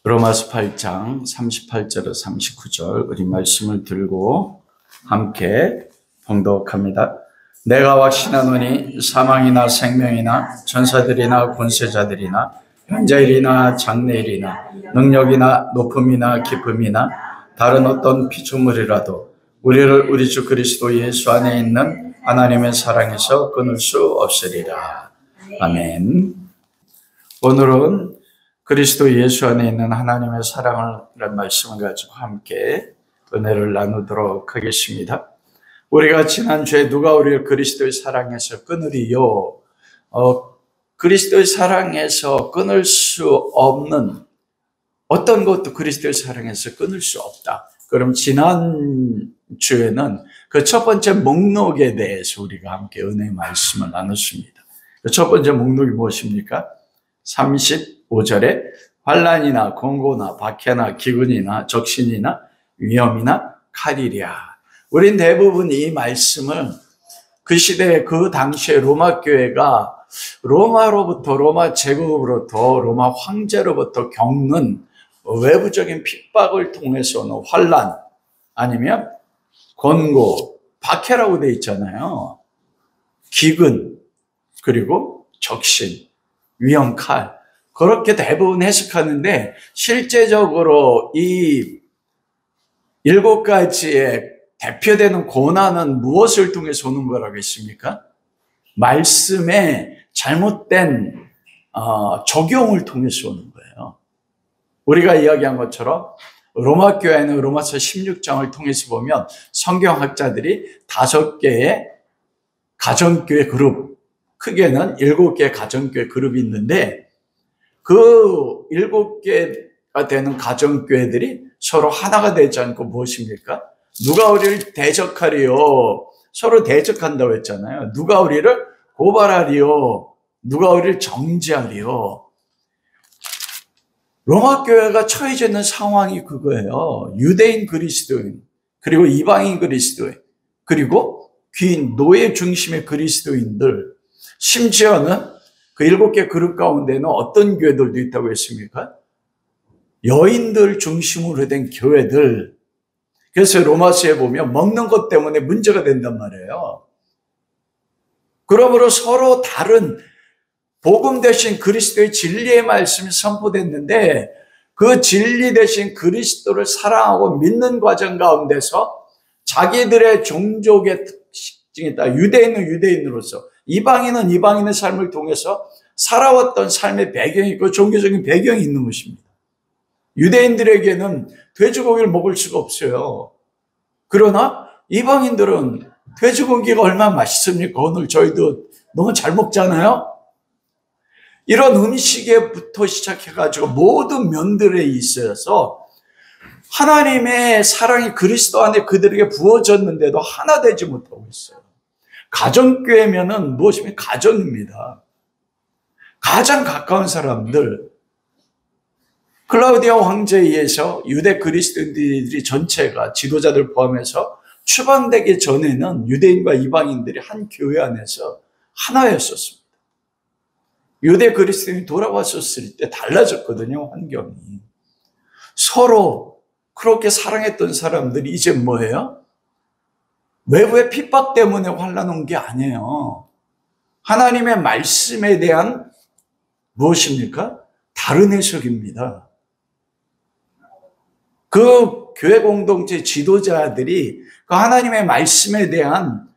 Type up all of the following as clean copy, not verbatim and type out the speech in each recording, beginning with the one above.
로마서 8장 38절에서 39절 우리 말씀을 들고 함께 봉독합니다. 내가 확신하노니 사망이나 생명이나 전사들이나 권세자들이나 현자일이나 장래일이나 능력이나 높음이나 깊음이나 다른 어떤 피조물이라도 우리를 우리 주 그리스도 예수 안에 있는 하나님의 사랑에서 끊을 수 없으리라. 아멘. 오늘은 그리스도 예수 안에 있는 하나님의 사랑이라는 말씀을 가지고 함께 은혜를 나누도록 하겠습니다. 우리가 지난주에 누가 우리를 그리스도의 사랑에서 끊으리요? 그리스도의 사랑에서 끊을 수 없는 어떤 것도 그리스도의 사랑에서 끊을 수 없다. 그럼 지난주에는 그 첫 번째 목록에 대해서 우리가 함께 은혜의 말씀을 나눴습니다. 그 첫 번째 목록이 무엇입니까? 35절에 환난이나 공고나 박해나 기근이나 적신이나 위험이나 칼이랴. 우린 대부분 이 말씀을 그 시대에 그 당시에 로마 교회가 로마로부터 로마 제국으로부터 로마 황제로부터 겪는 외부적인 핍박을 통해서 오는 환난 아니면 권고, 박해라고 되어 있잖아요. 기근 그리고 적신, 위험, 칼 그렇게 대부분 해석하는데 실제적으로 이 7가지의 대표되는 고난은 무엇을 통해서 오는 거라고 했습니까? 말씀의 잘못된 적용을 통해서 오는 거예요. 우리가 이야기한 것처럼 로마 교회는 로마서 16장을 통해서 보면 성경학자들이 5개의 가정교회 그룹, 크게는 7개의 가정교회 그룹이 있는데 그 7개가 되는 가정교회들이 서로 하나가 되지 않고 무엇입니까? 누가 우리를 대적하리요? 서로 대적한다고 했잖아요. 누가 우리를 고발하리요? 누가 우리를 정죄하리요? 로마 교회가 처해져 있는 상황이 그거예요. 유대인 그리스도인, 그리고 이방인 그리스도인, 그리고 귀인, 노예 중심의 그리스도인들, 심지어는 그 7개 그룹 가운데는 어떤 교회들도 있다고 했습니까? 여인들 중심으로 된 교회들. 그래서 로마서에 보면 먹는 것 때문에 문제가 된단 말이에요. 그러므로 서로 다른 복음 대신 그리스도의 진리의 말씀이 선포됐는데 그 진리 대신 그리스도를 사랑하고 믿는 과정 가운데서 자기들의 종족의 특징이 있다. 유대인은 유대인으로서, 이방인은 이방인의 삶을 통해서 살아왔던 삶의 배경이 있고 종교적인 배경이 있는 것입니다. 유대인들에게는 돼지고기를 먹을 수가 없어요. 그러나 이방인들은 돼지고기가 얼마나 맛있습니까? 오늘 저희도 너무 잘 먹잖아요. 이런 음식에부터 시작해가지고 모든 면들에 있어서 하나님의 사랑이 그리스도 안에 그들에게 부어졌는데도 하나 되지 못하고 있어요. 가정교회면은 무엇입니까? 가정입니다. 가장 가까운 사람들, 클라우디아 황제에 의해서 유대 그리스도인들이 전체가 지도자들 포함해서 추방되기 전에는 유대인과 이방인들이 한 교회 안에서 하나였었습니다. 유대 그리스도인이 돌아왔었을 때 달라졌거든요, 환경이. 서로 그렇게 사랑했던 사람들이 이제 뭐예요? 외부의 핍박 때문에 환난 온 게 아니에요. 하나님의 말씀에 대한 무엇입니까? 다른 해석입니다. 그 교회 공동체 지도자들이 그 하나님의 말씀에 대한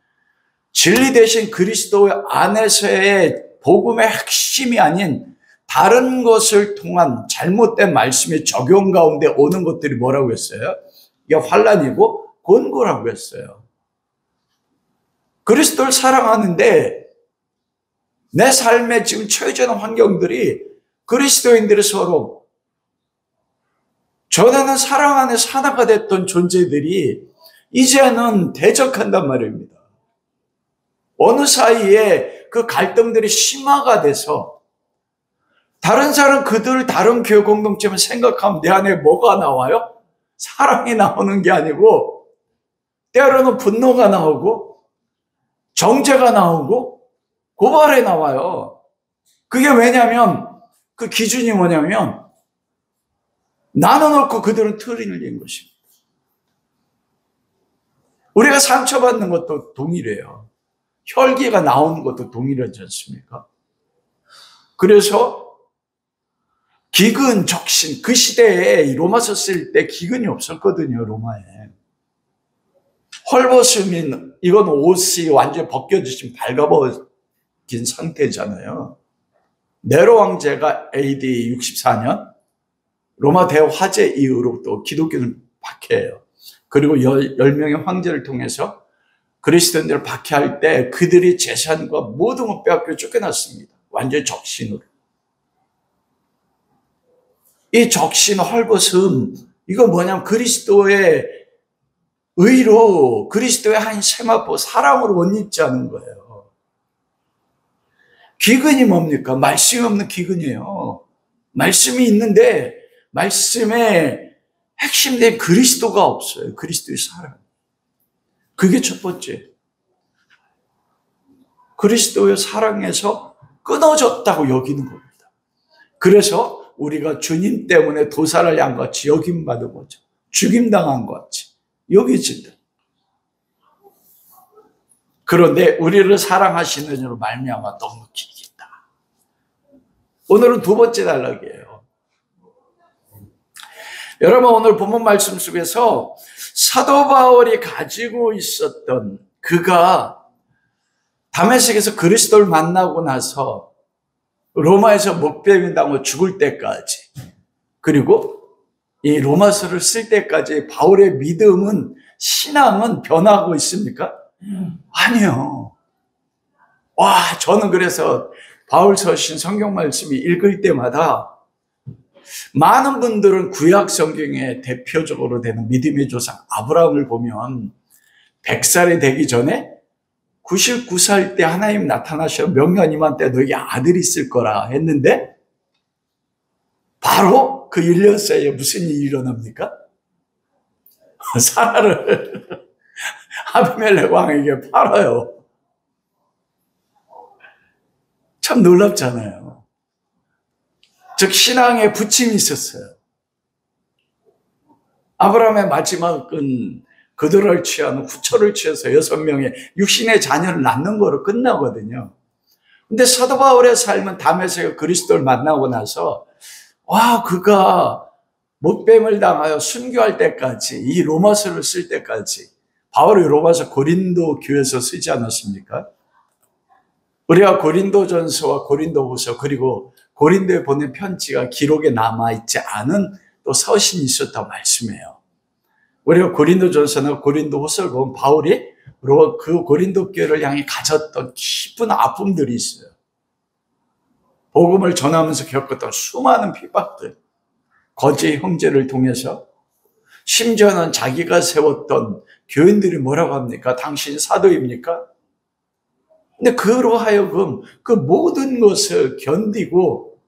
진리 대신 그리스도 안에서의 복음의 핵심이 아닌 다른 것을 통한 잘못된 말씀의 적용 가운데 오는 것들이 뭐라고 했어요? 이게 환난이고 권고라고 했어요. 그리스도를 사랑하는데 내 삶에 지금 처해져 있는 환경들이 그리스도인들이 서로 전에는 사랑 안에서 하나가 됐던 존재들이 이제는 대적한단 말입니다. 어느 사이에 그 갈등들이 심화가 돼서 다른 사람 그들 다른 교회 공동체만 생각하면 내 안에 뭐가 나와요? 사랑이 나오는 게 아니고 때로는 분노가 나오고 정죄가 나오고 고발이 나와요. 그게 왜냐면 그 기준이 뭐냐면 나눠놓고 그들은 틀을 낸 것입니다. 우리가 상처받는 것도 동일해요. 혈기가 나오는 것도 동일하지 않습니까? 그래서 기근, 적신, 그 시대에 로마서 쓸 때 기근이 없었거든요, 로마에. 헐벗으면 이건 옷이 완전히 벗겨지신 발가벗긴 상태잖아요. 네로 왕제가 AD 64년 로마 대화제 이후로부터 기독교는 박해해요. 그리고 10명의 황제를 통해서 그리스도인들을 박해할 때 그들이 재산과 모든 것 빼앗겨 쫓겨났습니다. 완전히 적신으로. 이 적신, 헐벗음, 이거 뭐냐면 그리스도의 의로, 그리스도의 한 세마포, 사랑으로 옷 입지 않은 거예요. 기근이 뭡니까? 말씀이 없는 기근이에요. 말씀이 있는데 말씀에 핵심된 그리스도가 없어요. 그리스도의 사랑. 그게 첫 번째. 그리스도의 사랑에서 끊어졌다고 여기는 겁니다. 그래서 우리가 주님 때문에 도살을 양같이 여김받은 거죠. 죽임당한 것 같이 여기진다. 그런데 우리를 사랑하시는 이로 말미암아 너무 길겠다. 오늘은 두 번째 단락이에요. 여러분, 오늘 본문 말씀 속에서 사도 바울이 가지고 있었던, 그가 다메섹에서 그리스도를 만나고 나서 로마에서 목베임 당하고 죽을 때까지, 그리고 이 로마서를 쓸 때까지 바울의 믿음은, 신앙은 변하고 있습니까? 아니요. 와, 저는 그래서 바울 서신 성경 말씀이 읽을 때마다 많은 분들은 구약 성경에 대표적으로 되는 믿음의 조상 아브라함을 보면 100살이 되기 전에 99살 때 하나님 나타나셔 명령 임한 때 너에게 아들이 있을 거라 했는데 바로 그 1년 사이에 무슨 일이 일어납니까? 사라를 아비멜렉 왕에게 팔아요. 참 놀랍잖아요. 즉 신앙에 부침이 있었어요. 아브라함의 마지막은 그들을 취하는 후처를 취해서 6명의 육신의 자녀를 낳는 거로 끝나거든요. 근데 사도 바울의 삶은 다메섹에서 그리스도를 만나고 나서 그가 못뱀을 당하여 순교할 때까지, 이 로마서를 쓸 때까지, 바울이 로마서 고린도 교회에서 쓰지 않았습니까? 우리가 고린도전서와 고린도후서 그리고 고린도에 보낸 편지가 기록에 남아있지 않은 또 서신이 있었다고 말씀해요. 우리가 고린도전서나 고린도후서를 보면 바울이 그 고린도 교회를 향해 가졌던 깊은 아픔들이 있어요. 복음을 전하면서 겪었던 수많은 핍박들, 거짓 형제를 통해서, 심지어는 자기가 세웠던 교인들이 뭐라고 합니까? 당신 사도입니까? 근데 그로 하여금 그 모든 것을 견디고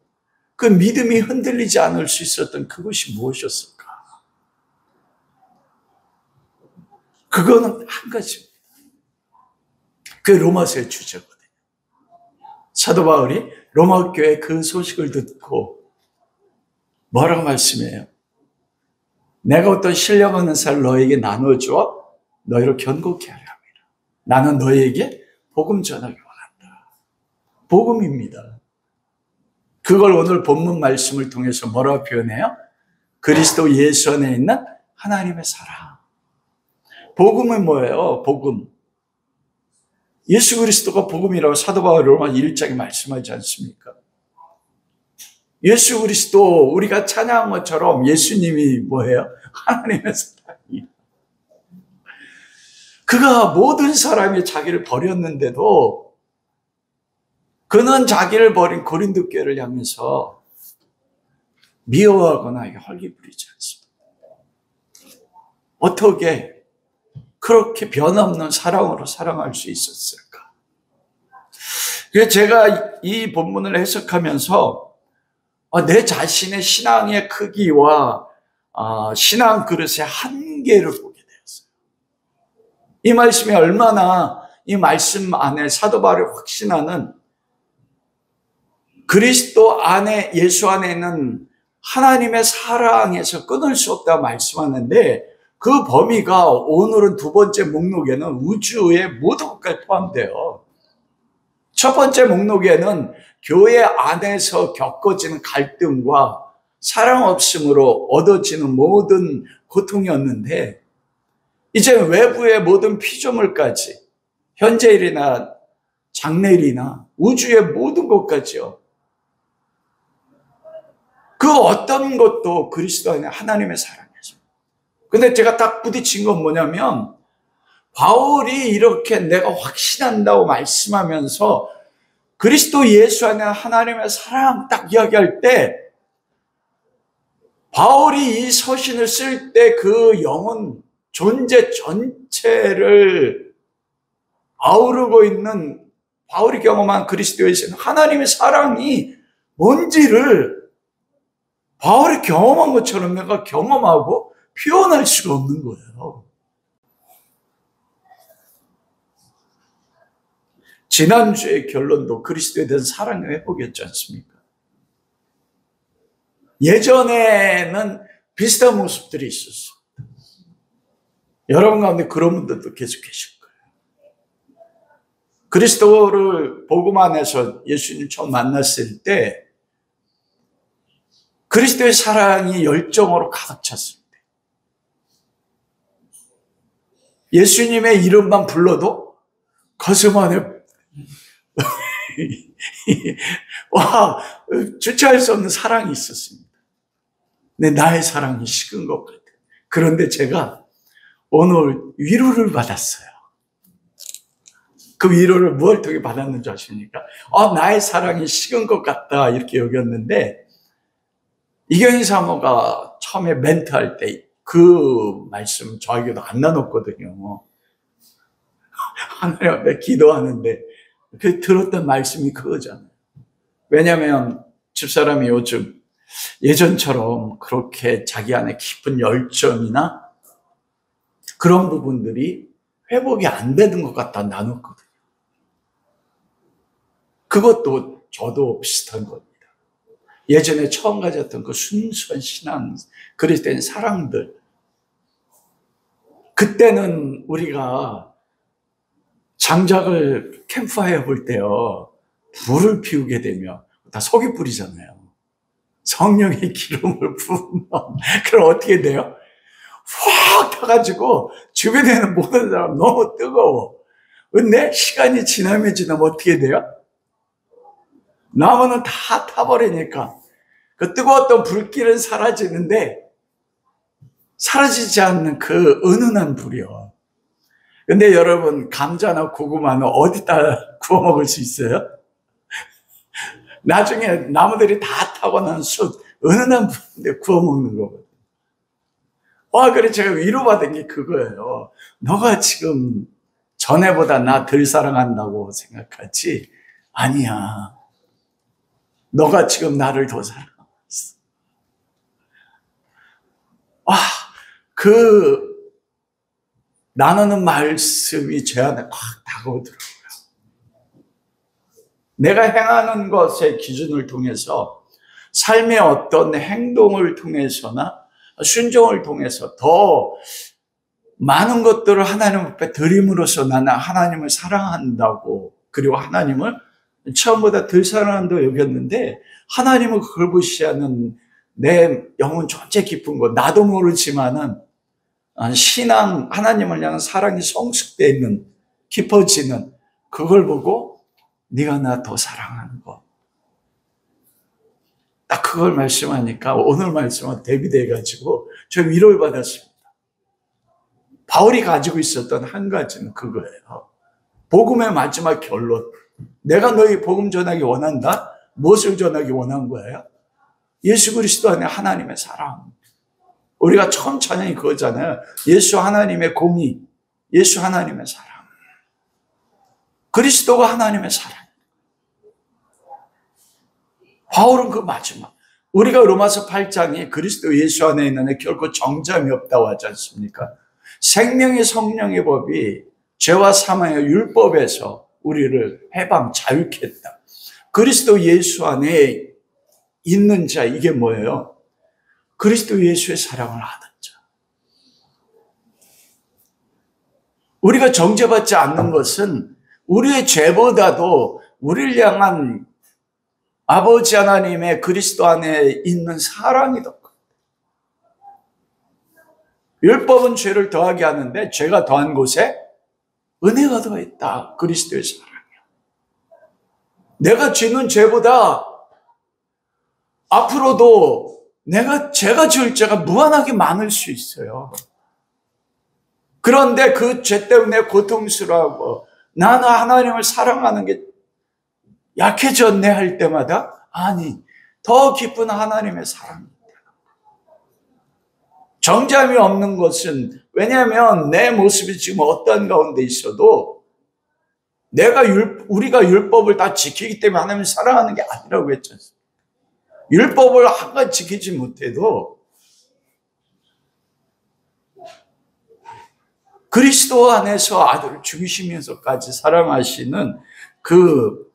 그 믿음이 흔들리지 않을 수 있었던 그것이 무엇이었을까? 그거는 한 가지입니다. 그 로마서의 주제거든요. 사도 바울이 로마 교회 그 소식을 듣고 뭐라고 말씀해요? 내가 어떤 신령 없는 살 너에게 나눠주어 너희를 견고케 하려 합니다. 나는 너희에게 복음 전하기 원한다. 복음입니다. 그걸 오늘 본문 말씀을 통해서 뭐라고 표현해요? 그리스도 예수 안에 있는 하나님의 사랑. 복음은 뭐예요? 복음. 예수 그리스도가 복음이라고 사도 바울이 로마 1장에 말씀하지 않습니까? 예수 그리스도, 우리가 찬양한 것처럼 예수님이 뭐예요? 하나님의 사랑이에요. 그가 모든 사람이 자기를 버렸는데도 그는 자기를 버린 고린도 교회를 향해서 미워하거나 헐기 부리지 않습니다. 어떻게 그렇게 변함없는 사랑으로 사랑할 수 있었을까? 그래서 제가 이 본문을 해석하면서 내 자신의 신앙의 크기와 신앙 그릇의 한계를 보게 되었어요. 이 말씀이 얼마나 이 말씀 안에 사도 바울이 확신하는 그리스도 안에, 예수 안에 있는 하나님의 사랑에서 끊을 수 없다 말씀하는데 그 범위가 오늘은 두 번째 목록에는 우주의 모든 것까지 포함돼요. 첫 번째 목록에는 교회 안에서 겪어지는 갈등과 사랑 없음으로 얻어지는 모든 고통이었는데 이제 외부의 모든 피조물까지 현재일이나 장래일이나 우주의 모든 것까지요. 그 어떤 것도 그리스도 안에 하나님의 사랑이죠. 근데 제가 딱 부딪힌 건 뭐냐면 바울이 이렇게 내가 확신한다고 말씀하면서 그리스도 예수 안에 하나님의 사랑 딱 이야기할 때 바울이 이 서신을 쓸 때 그 영혼 존재 전체를 아우르고 있는 바울이 경험한 그리스도의 하나님의 사랑이 뭔지를 바울이 경험한 것처럼 내가 경험하고 표현할 수가 없는 거예요. 지난주의 결론도 그리스도에 대한 사랑의 회복이었지 않습니까? 예전에는 비슷한 모습들이 있었어요. 여러분 가운데 그런 분들도 계속 계실 거예요. 그리스도를 복음 안에서 예수님 처음 만났을 때 그리스도의 사랑이 열정으로 가득 찼을 때 예수님의 이름만 불러도 가슴 안에 와 주체할 수 없는 사랑이 있었습니다. 근데 나의 사랑이 식은 것 같아요. 그런데 제가 오늘 위로를 받았어요. 그 위로를 무엇을 통해 받았는지 아십니까? 나의 사랑이 식은 것 같다 이렇게 여겼는데 이경희 사모가 처음에 멘트할 때 그 말씀 저에게도 안 나눴거든요. 하나님 앞에 기도하는데 그 들었던 말씀이 그거잖아요. 왜냐하면 집사람이 요즘 예전처럼 그렇게 자기 안에 깊은 열정이나 그런 부분들이 회복이 안 되는 것 같다 나눴거든요. 그것도 저도 비슷한 겁니다. 예전에 처음 가졌던 그 순수한 신앙, 그리스도인 사랑들. 그때는 우리가 장작을 캠프파이어 볼 때요, 불을 피우게 되면 다 속이 뿌리잖아요. 성령의 기름을 부으면 그럼 어떻게 돼요? 확 타가지고 주변에는 모든 사람 너무 뜨거워. 근데 시간이 지나면 어떻게 돼요? 나무는 다 타버리니까 그 뜨거웠던 불길은 사라지는데 사라지지 않는 그 은은한 불이요. 근데 여러분 감자나 고구마는 어디다 구워 먹을 수 있어요? 나중에 나무들이 다 타고 난 숯, 은은한 불인데 구워 먹는 거거든요. 그래 제가 위로받은 게 그거예요. 너가 지금 전에보다 나 덜 사랑한다고 생각하지? 아니야. 너가 지금 나를 더 사랑하고 있어. 나누는 말씀이 제 안에 확 다가오더라고요. 내가 행하는 것의 기준을 통해서 삶의 어떤 행동을 통해서나 순종을 통해서 더 많은 것들을 하나님 앞에 드림으로써 나는 하나님을 사랑한다고, 그리고 하나님을 처음보다 덜 사랑한다고 여겼는데 하나님은 그걸 무시하는 내 영혼 존재 깊은 것, 나도 모르지만은 신앙, 하나님을 향한 사랑이 성숙되어 있는, 깊어지는 그걸 보고 네가 나 더 사랑하는 것. 딱 그걸 말씀하니까 오늘 말씀은 대비돼가지고 저 위로를 받았습니다. 바울이 가지고 있었던 한 가지는 그거예요. 복음의 마지막 결론. 내가 너희 복음 전하기 원한다? 무엇을 전하기 원한 거예요? 예수 그리스도 안에 하나님의 사랑. 우리가 처음 찬양이 그거잖아요. 예수 하나님의 공의, 예수 하나님의 사랑. 그리스도가 하나님의 사랑. 바울은 그 마지막. 우리가 로마서 8장에 그리스도 예수 안에 있는 애 결코 정잠이 없다고 하지 않습니까? 생명의 성령의 법이 죄와 사망의 율법에서 우리를 해방, 자유케 했다. 그리스도 예수 안에 있는 자, 이게 뭐예요? 그리스도 예수의 사랑을 아는 자. 우리가 정죄받지 않는 것은 우리의 죄보다도 우리를 향한 아버지 하나님의 그리스도 안에 있는 사랑이 더 큽니다. 율법은 죄를 더하게 하는데 죄가 더한 곳에 은혜가 더했다. 그리스도의 사랑이야. 내가 짓는 죄보다 앞으로도 제가 지을 죄가 무한하게 많을 수 있어요. 그런데 그 죄 때문에 고통스러워하고 나는 하나님을 사랑하는 게 약해졌네 할 때마다 아니, 더 깊은 하나님의 사랑입니다. 정죄함이 없는 것은 왜냐하면 내 모습이 지금 어떤 가운데 있어도 우리가 율법을 다 지키기 때문에 하나님을 사랑하는 게 아니라고 했지 않습니까? 율법을 한가지 지키지 못해도 그리스도 안에서 아들을 죽이시면서까지 사랑하시는 그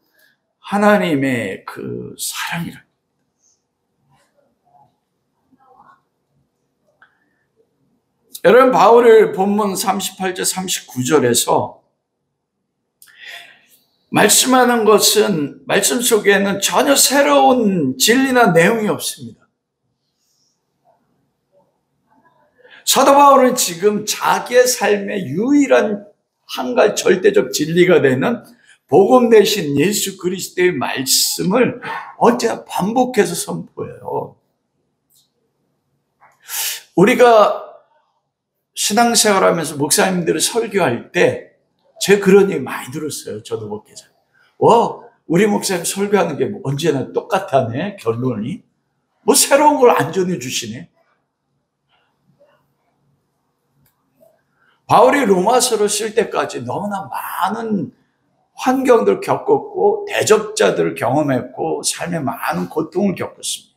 하나님의 그 사랑이라. 여러분, 바울의 본문 38절 39절에서 말씀하는 것은 말씀 속에는 전혀 새로운 진리나 내용이 없습니다. 사도 바울은 지금 자기의 삶의 유일한 한 가지 절대적 진리가 되는 복음 대신 예수 그리스도의 말씀을 언제나 반복해서 선포해요. 우리가 신앙생활하면서 목사님들을 설교할 때 제가 그런 얘기 많이 들었어요. 저도 먹기 전에. 우리 목사님 설교하는 게 언제나 똑같다네, 결론이. 뭐 새로운 걸 안 전해주시네. 바울이 로마서를 쓸 때까지 너무나 많은 환경들을 겪었고 대적자들을 경험했고 삶에 많은 고통을 겪었습니다.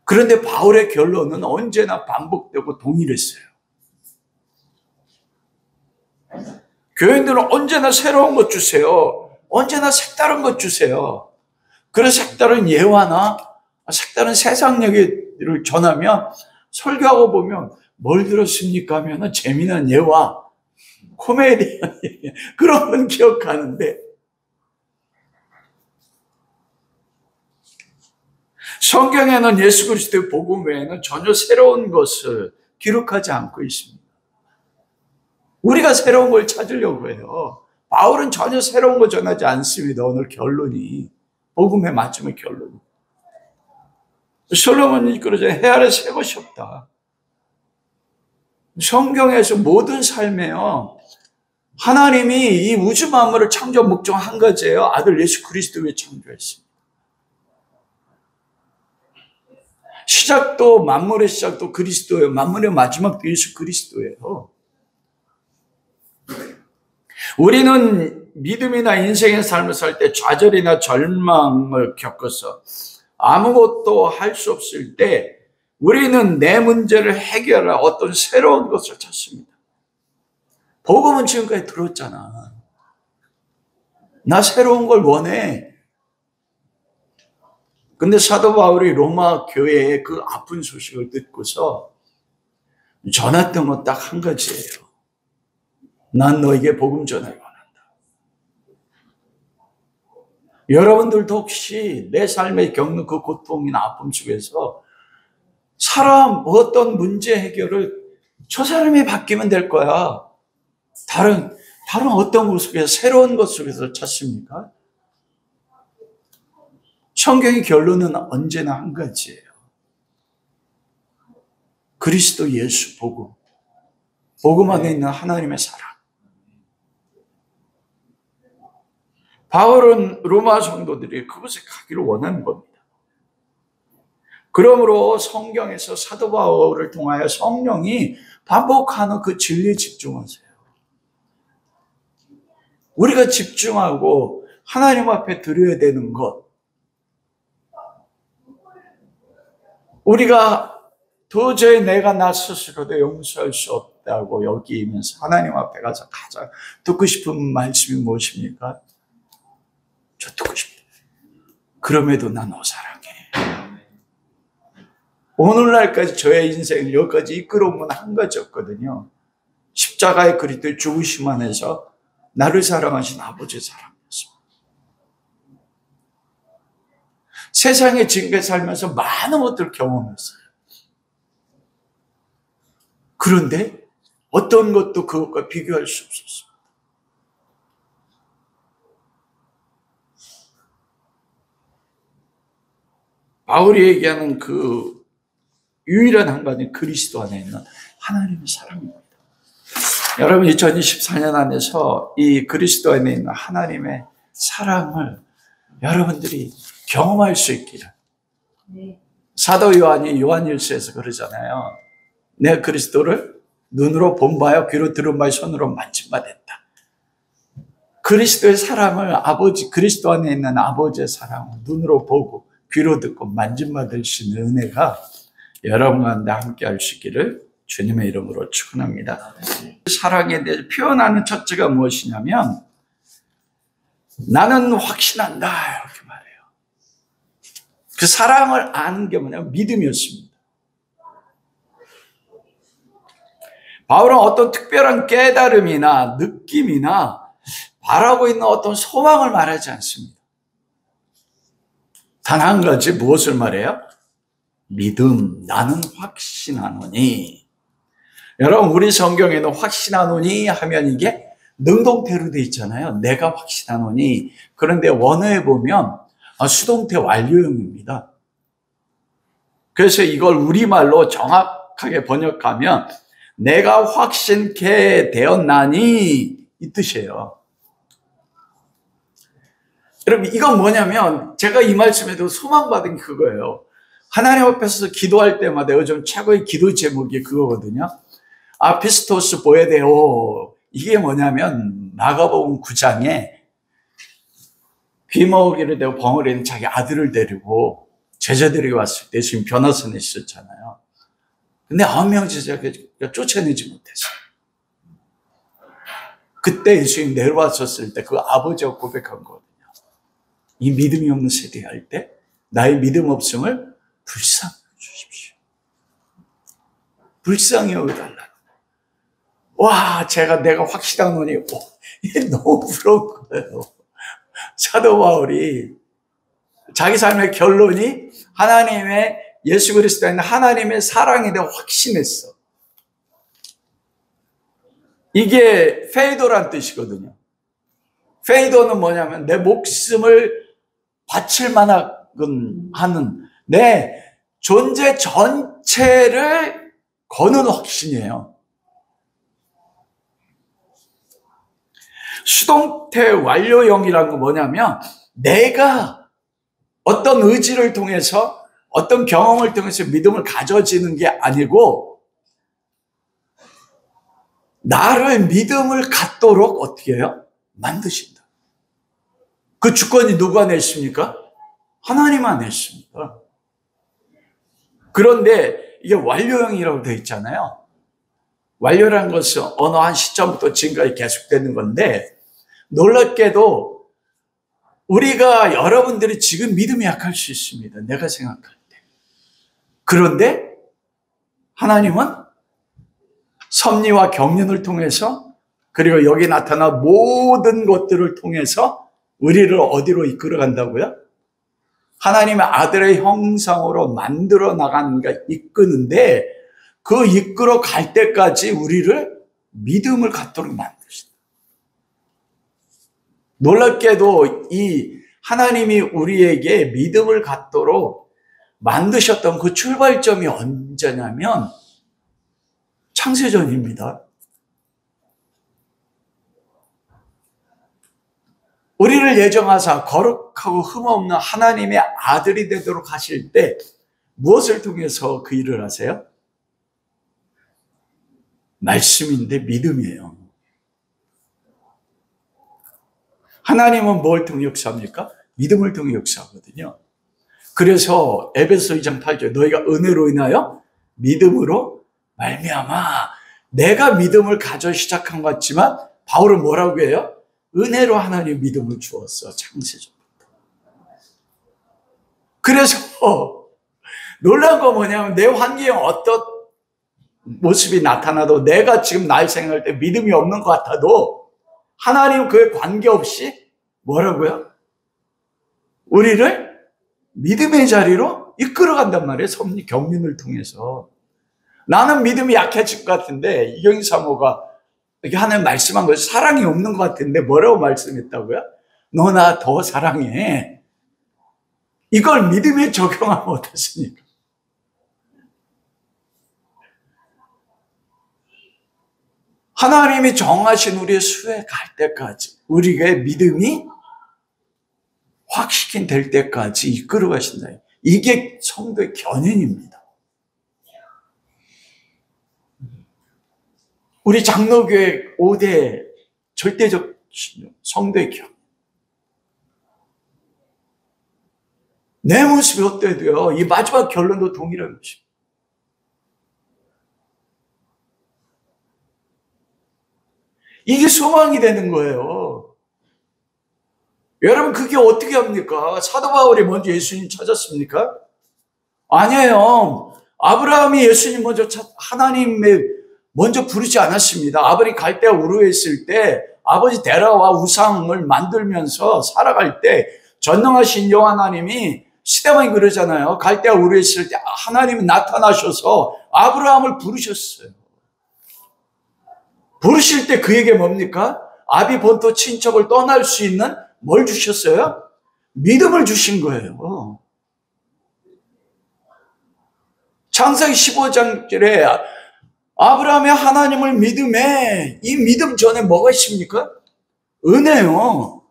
그런데 바울의 결론은 언제나 반복되고 동일했어요. 교인들은 언제나 새로운 것 주세요. 언제나 색다른 것 주세요. 그런 색다른 예화나 색다른 세상 얘기를 전하면 설교하고 보면 뭘 들었습니까 하면 재미난 예화, 코미디언 얘기, 그런 건 기억하는데 성경에는 예수 그리스도의 복음 외에는 전혀 새로운 것을 기록하지 않고 있습니다. 우리가 새로운 걸 찾으려고 해요. 바울은 전혀 새로운 거 전하지 않습니다. 오늘 결론이 복음에 맞추면 결론이. 솔로몬이 그러죠. 해 아래 새 것이 없다. 성경에서 모든 삶에요, 하나님이 이 우주 만물을 창조 목적 한 가지예요. 아들 예수 그리스도를 창조했습니다. 시작도 만물의 시작도 그리스도예요. 만물의 마지막도 예수 그리스도예요. 우리는 믿음이나 인생의 삶을 살 때 좌절이나 절망을 겪어서 아무것도 할 수 없을 때 우리는 내 문제를 해결할 어떤 새로운 것을 찾습니다. 복음은 지금까지 들었잖아. 나 새로운 걸 원해. 근데 사도 바울이 로마 교회의 그 아픈 소식을 듣고서 전했던 건 딱 한 가지예요. 난 너에게 복음 전하기 원한다. 여러분들도 혹시 내 삶에 겪는 그 고통이나 아픔 속에서 사람 어떤 문제 해결을 저 사람이 바뀌면 될 거야. 다른 어떤 것 속에서 새로운 것 속에서 찾습니까? 성경의 결론은 언제나 한 가지예요. 그리스도 예수 복음. 복음 안에 있는 하나님의 사랑. 바울은 로마 성도들이 그것에 가기를 원하는 겁니다. 그러므로 성경에서 사도 바울을 통하여 성령이 반복하는 그 진리에 집중하세요. 우리가 집중하고 하나님 앞에 드려야 되는 것, 우리가 도저히 내가 나 스스로도 용서할 수 없다고 여기면서 하나님 앞에 가서 가장 듣고 싶은 말씀이 무엇입니까? 저 듣고 싶다. 그럼에도 난 너 사랑해. 오늘날까지 저의 인생을 여기까지 이끌어온 건 한 가지였거든요. 십자가의 그리스도의 죽으심 안에서 나를 사랑하신 아버지의 사랑이었습니다. 세상에 지금까지 살면서 많은 것들을 경험했어요. 그런데 어떤 것도 그것과 비교할 수 없었습니다. 바울이 얘기하는 그 유일한 한 가지 그리스도 안에 있는 하나님의 사랑입니다. 여러분 2024년 안에서 이 그리스도 안에 있는 하나님의 사랑을 여러분들이 경험할 수 있기를. 사도 요한이 요한일서에서 그러잖아요. 내가 그리스도를 눈으로 본 바요 귀로 들은 바요 손으로 만진 바 됐다. 그리스도의 사랑을 그리스도 안에 있는 아버지의 사랑을 눈으로 보고 귀로 듣고 만진 바 될 수 있는 은혜가 여러분과 나 함께 할 수 있기를 주님의 이름으로 축원합니다. 사랑에 대해 표현하는 첫째가 무엇이냐면 나는 확신한다 이렇게 말해요. 그 사랑을 아는 게 뭐냐면 믿음이었습니다. 바울은 어떤 특별한 깨달음이나 느낌이나 바라고 있는 어떤 소망을 말하지 않습니다. 단 한 가지 무엇을 말해요? 믿음, 나는 확신하노니. 여러분 우리 성경에는 확신하노니 하면 이게 능동태로 돼 있잖아요. 내가 확신하노니. 그런데 원어에 보면 수동태 완료형입니다. 그래서 이걸 우리말로 정확하게 번역하면 내가 확신케 되었나니 이 뜻이에요. 여러분 이건 뭐냐면 제가 이 말씀에도 소망받은 그거예요. 하나님 앞에서 기도할 때마다 요즘 최고의 기도 제목이 그거거든요. 아피스토스 보에데오. 이게 뭐냐면 마가복음 9장에 귀머거리를 대고 벙어리 있는 자기 아들을 데리고 제자들이 왔을 때 예수님 변화선에 있었잖아요. 근데 9명 제자가 쫓아내지 못했어요. 그때 예수님 내려왔었을 때 그 아버지가 고백한 거거든요. 이 믿음이 없는 세대에 할 때 나의 믿음 없음을 불쌍히 여주십시오. 불쌍히 여겨달라. 와, 내가 확실하노니, 이게 너무 부러운 거예요. 사도 바울이 자기 삶의 결론이 하나님의 예수 그리스도에 있는 하나님의 사랑에 대해 확신했어. 이게 페이도란 뜻이거든요. 페이도는 뭐냐면 내 목숨을 바칠 만한 하는 내 존재 전체를 거는 확신이에요. 수동태 완료형이라는 건 뭐냐면 내가 어떤 의지를 통해서 어떤 경험을 통해서 믿음을 가져지는 게 아니고 나를 믿음을 갖도록 어떻게 해요? 만드신다. 그 주권이 누가 냈습니까? 하나님만 냈습니다. 그런데 이게 완료형이라고 되어 있잖아요. 완료라는 것은 어느 한 시점부터 지금까지 계속되는 건데 놀랍게도 우리가 여러분들이 지금 믿음이 약할 수 있습니다. 내가 생각할 때. 그런데 하나님은 섭리와 경륜을 통해서 그리고 여기 나타난 모든 것들을 통해서 우리를 어디로 이끌어 간다고요? 하나님의 아들의 형상으로 만들어 나가는가 이끄는데 그 이끌어 갈 때까지 우리를 믿음을 갖도록 만드신다. 놀랍게도 이 하나님이 우리에게 믿음을 갖도록 만드셨던 그 출발점이 언제냐면 창세전입니다. 우리를 예정하사 거룩하고 흠없는 하나님의 아들이 되도록 하실 때 무엇을 통해서 그 일을 하세요? 말씀인데 믿음이에요. 하나님은 뭘 통해 역사합니까? 믿음을 통해 역사하거든요. 그래서 에베소 2장 8절 너희가 은혜로 인하여 믿음으로 말미암아. 내가 믿음을 가져 시작한 것 같지만 바울은 뭐라고 해요? 은혜로 하나님 믿음을 주었어. 창세전부터. 그래서 놀란 거 뭐냐면 내 환경에 어떤 모습이 나타나도 내가 지금 날 생각할 때 믿음이 없는 것 같아도 하나님 그에 관계없이 뭐라고요? 우리를 믿음의 자리로 이끌어간단 말이에요. 섭리 경륜을 통해서. 나는 믿음이 약해질 것 같은데 이경희 사모가 이렇게 하나님 말씀한 것이 사랑이 없는 것 같은데 뭐라고 말씀했다고요? 너 나 더 사랑해. 이걸 믿음에 적용하면 어떻습니까? 하나님이 정하신 우리의 수에 갈 때까지 우리의 믿음이 확신이 될 때까지 이끌어 가신다. 이게 성도의 견인입니다. 우리 장로교회 5대 절대적 성도의 견인. 내 모습이 어때도요. 이 마지막 결론도 동일한 것입니다. 이게 소망이 되는 거예요. 여러분 그게 어떻게 합니까? 사도 바울이 먼저 예수님 찾았습니까? 아니에요. 아브라함이 예수님 먼저 하나님의 먼저 부르지 않았습니다. 아버지 갈대아 우르에 있을 때 아버지 데라와 우상을 만들면서 살아갈 때 전능하신 여호와 하나님이 시대만이 그러잖아요. 갈대아 우르에 있을 때 하나님이 나타나셔서 아브라함을 부르셨어요. 부르실 때 그에게 뭡니까? 아비 본토 친척을 떠날 수 있는 뭘 주셨어요? 믿음을 주신 거예요. 창세기 15장절에 아브라함의 하나님을 믿음에 이 믿음 전에 뭐가 있습니까? 은혜요.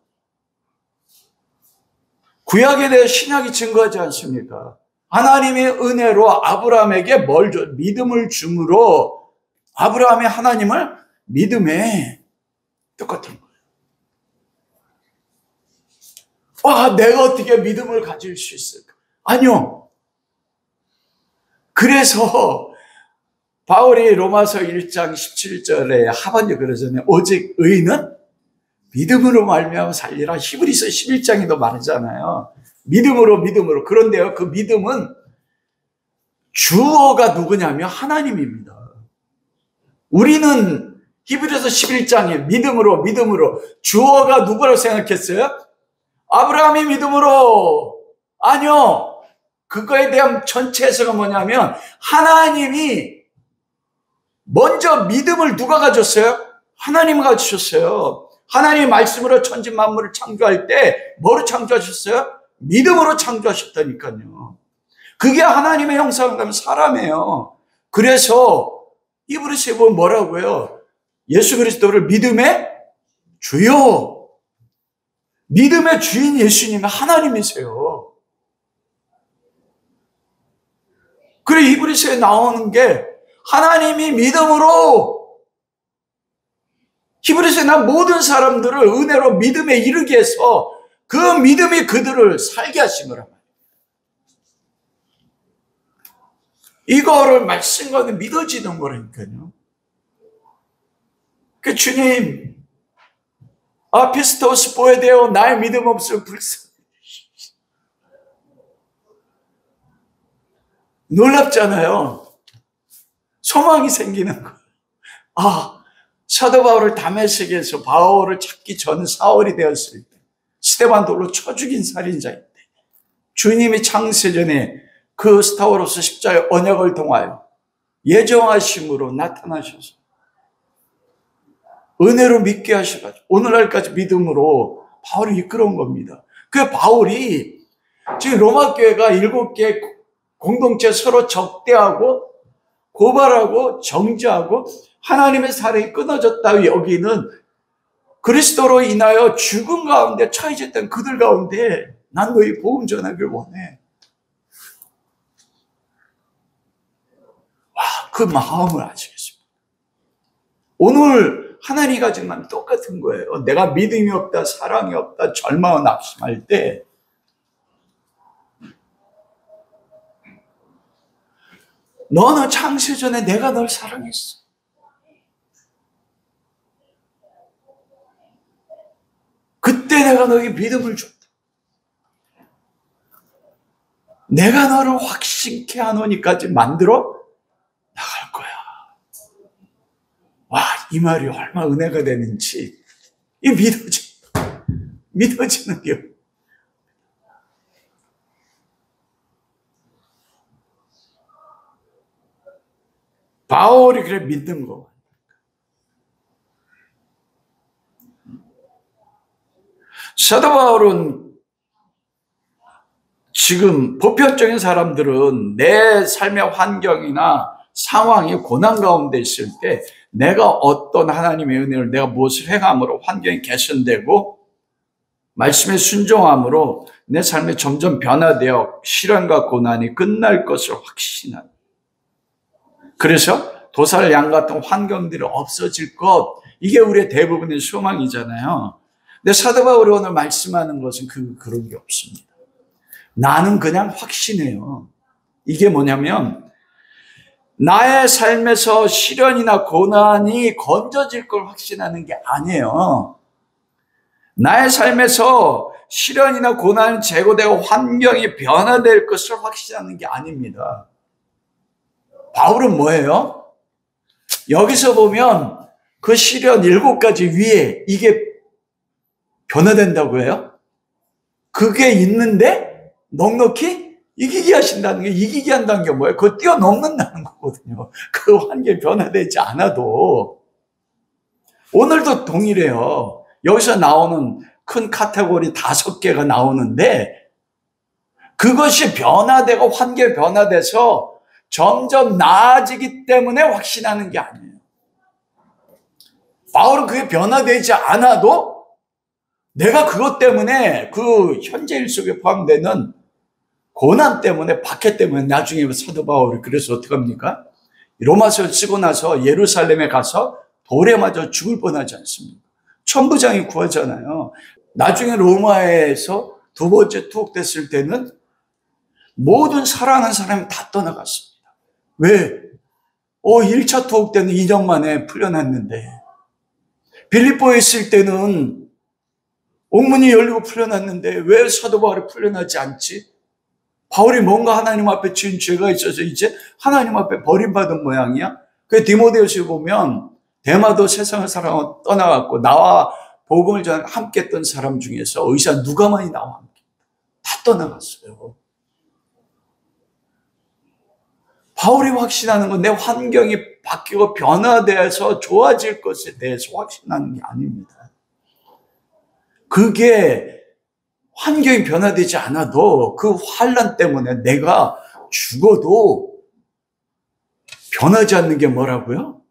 구약에 대해 신약이 증거하지 않습니까? 하나님의 은혜로 아브라함에게 뭘 줘? 믿음을 줌으로 아브라함의 하나님을 믿음에 똑같은 거예요. 내가 어떻게 믿음을 가질 수 있을까? 아니요. 그래서 바울이 로마서 1장 17절에 하반절 그러잖아요. 오직 의인은 믿음으로 말미암아 살리라. 히브리서 11장에도 말하잖아요. 믿음으로. 그런데요, 그 믿음은 주어가 누구냐면 하나님입니다. 우리는 히브리서 11장에 믿음으로 주어가 누구라고 생각했어요? 아브라함이 믿음으로. 아니요. 그거에 대한 전체 해석은 뭐냐면 하나님이 먼저 믿음을 누가 가졌어요? 하나님 가지셨어요. 하나님의 말씀으로 천지 만물을 창조할 때 뭐로 창조하셨어요? 믿음으로 창조하셨다니까요. 그게 하나님의 형상을 가면 사람이에요. 그래서 히브리서에 보면 뭐라고요? 예수 그리스도를 믿음의 주요. 믿음의 주인 예수님은 하나님이세요. 그래 히브리서에 나오는 게 하나님이 믿음으로 히브리서에 나온 모든 사람들을 은혜로 믿음에 이르게 해서 그 믿음이 그들을 살게 하신 거란 말이에요. 이거를 말씀과 믿어지는 거라니까요. 그 주님, 피스토스 보여대요. 나의 믿음 없으면 불쌍해. 놀랍잖아요. 소망이 생기는 거예요. 사도 바울을 다메섹에서 바울을 찾기 전 사울이 되었을 때 스데반 돌로 쳐 죽인 살인자일 때 주님이 창세전에 그 스타워로서 십자가의 언약을 통하여 예정하심으로 나타나셔서 은혜로 믿게 하셔가지고 오늘날까지 믿음으로 바울이 이끌어온 겁니다. 그 바울이 지금 로마 교회가 7개 공동체 서로 적대하고 고발하고 정죄하고 하나님의 사랑이 끊어졌다 여기는 그리스도로 인하여 죽음 가운데 처해졌던 그들 가운데 난 너희 복음 전하기를 원해. 그 마음을 아시겠습니까? 오늘 하나님이 가진 마음이 똑같은 거예요. 내가 믿음이 없다, 사랑이 없다, 절망과 낙심할 때 너는 창세전에 내가 널 사랑했어. 그때 내가 너에게 믿음을 줬다. 내가 너를 확신케 하노니까지 만들어 나갈 거야. 와, 이 말이 얼마나 은혜가 되는지 이 믿어지는 게 바울이 그래 믿는 거. 사도 바울은 지금 보편적인 사람들은 내 삶의 환경이나 상황이 고난 가운데 있을 때 내가 어떤 하나님의 은혜를 내가 무엇을 행함으로 환경이 개선되고 말씀에 순종함으로 내 삶이 점점 변화되어 시련과 고난이 끝날 것을 확신한. 그래서 도살 양 같은 환경들이 없어질 것, 이게 우리의 대부분의 소망이잖아요. 근데 사도 바울이 오늘 말씀하는 것은 그런 게 없습니다. 나는 그냥 확신해요. 이게 뭐냐면 나의 삶에서 시련이나 고난이 건져질 걸 확신하는 게 아니에요. 나의 삶에서 시련이나 고난이 제거되고 환경이 변화될 것을 확신하는 게 아닙니다. 바울은 뭐예요? 여기서 보면 그 시련 7가지 위에 이게 변화된다고 해요? 그게 있는데 넉넉히 이기게 하신다는 게, 이기게 한다는 게 뭐예요? 그거 뛰어넘는다는 거거든요. 그 환경이 변화되지 않아도. 오늘도 동일해요. 여기서 나오는 큰 카테고리 5개가 나오는데 그것이 변화되고 환경이 변화돼서 점점 나아지기 때문에 확신하는 게 아니에요. 바울은 그게 변화되지 않아도 내가 그것 때문에 그 현재 일 속에 포함되는 고난 때문에, 박해 때문에 나중에 사도 바울이 그래서 어떻게 합니까? 로마서를 쓰고 나서 예루살렘에 가서 돌에 맞아 죽을 뻔하지 않습니까? 천부장이 구하잖아요. 나중에 로마에서 2번째 투옥됐을 때는 모든 사랑하는 사람이 다 떠나갔습니다. 왜? 1차 투옥 때는 2년 만에 풀려났는데 빌립보에 있을 때는 옥문이 열리고 풀려났는데 왜 사도 바울이 풀려나지 않지? 바울이 뭔가 하나님 앞에 지은 죄가 있어서 이제 하나님 앞에 버림받은 모양이야? 그 디모데후서에 보면 데마도 세상을 살아가고 떠나갔고 나와 복음을 전하고 함께 했던 사람 중에서 의사 누가만이 나와 함께 다 떠나갔어요. 바울이 확신하는 건 내 환경이 바뀌고 변화되어서 좋아질 것에 대해서 확신하는 게 아닙니다. 그게 환경이 변화되지 않아도 그 환난 때문에 내가 죽어도 변하지 않는 게 뭐라고요?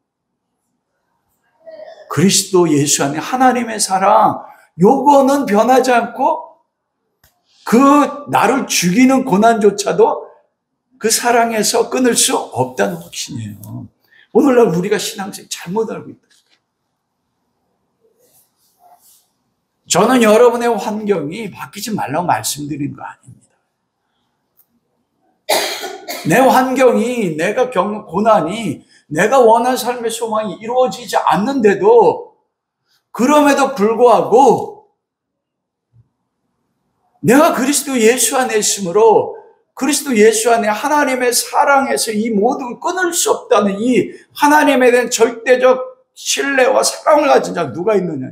그리스도 예수 안에 하나님의 사랑, 요거는 변하지 않고 그 나를 죽이는 고난조차도 그 사랑에서 끊을 수 없다는 확신이에요. 오늘날 우리가 신앙생 잘못 알고 있다. 저는 여러분의 환경이 바뀌지 말라고 말씀드리는 거 아닙니다. 내 환경이, 내가 겪는 고난이 내가 원하는 삶의 소망이 이루어지지 않는데도 그럼에도 불구하고 내가 그리스도 예수 안에 있으므로 그리스도 예수 안에 하나님의 사랑에서 이 모든 끊을 수 없다는 이 하나님에 대한 절대적 신뢰와 사랑을 가진 자 누가 있느냐.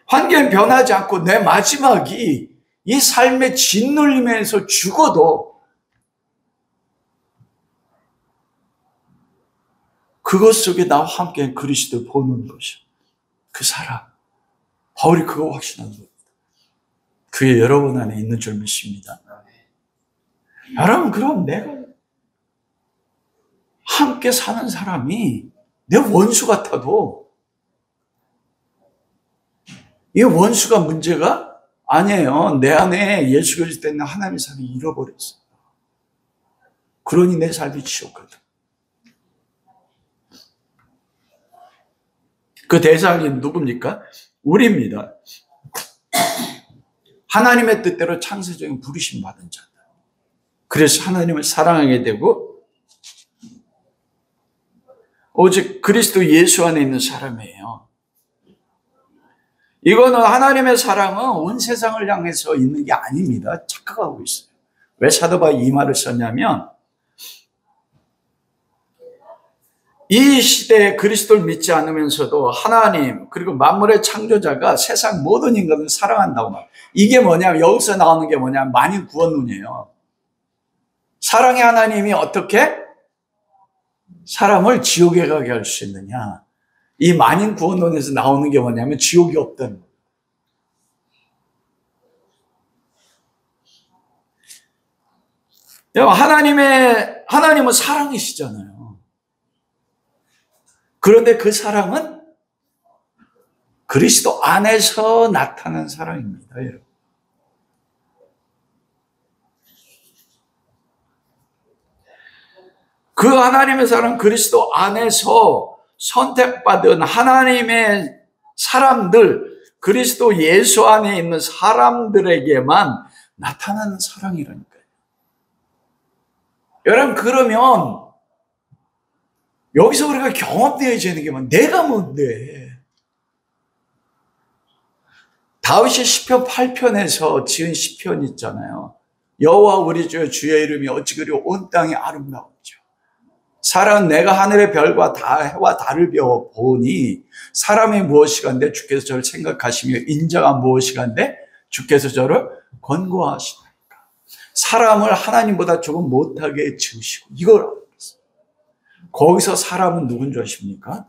환경이 변하지 않고 내 마지막이 이 삶의 짓눌림에서 죽어도 그것 속에 나와 함께 그리스도를 보는 것이요. 그 사랑. 바울이 그거 확신한 겁니다. 그게 여러분 안에 있는 줄 믿습니다. 여러분, 그럼 내가 함께 사는 사람이 내 원수 같아도 이 원수가 문제가 아니에요. 내 안에 예수 그리스도 있는 하나님의 사랑을 잃어버렸어요. 그러니 내 삶이 지옥거든. 그 대상이 누굽니까? 우리입니다. 하나님의 뜻대로 창세적인 부르심 받은 자다. 그래서 하나님을 사랑하게 되고 오직 그리스도 예수 안에 있는 사람이에요. 이거는 하나님의 사랑은 온 세상을 향해서 있는 게 아닙니다. 착각하고 있어요. 왜 사도 바울이 이 말을 썼냐면, 이 시대에 그리스도를 믿지 않으면서도 하나님 그리고 만물의 창조자가 세상 모든 인간을 사랑한다고 말. 이게 뭐냐면, 여기서 나오는 게 뭐냐면 만인 구원론이에요. 사랑의 하나님이 어떻게 사람을 지옥에 가게 할 수 있느냐. 이 만인 구원론에서 나오는 게 뭐냐면 지옥이 없다는 거예요. 하나님은 사랑이시잖아요. 그런데 그 사랑은 그리스도 안에서 나타난 사랑입니다, 여러분. 그 하나님의 사랑, 그리스도 안에서 선택받은 하나님의 사람들, 그리스도 예수 안에 있는 사람들에게만 나타나는 사랑이라니까요. 여러분, 그러면 여기서 우리가 경험되어야 되는 게 뭐, 내가 뭔데? 다윗이 시편 8편에서 지은 시편 있잖아요. 여호와 우리 주의 이름이 어찌 그리 온 땅이 아름다운지요. 사람은 내가 하늘의 별과 해와 달을 배워 보니 사람이 무엇이간데 주께서 저를 생각하시며 인자가 무엇이간데 주께서 저를 권고하시나이까. 사람을 하나님보다 조금 못하게 지으시고, 이걸 알았어요. 거기서 사람은 누군 줄 아십니까?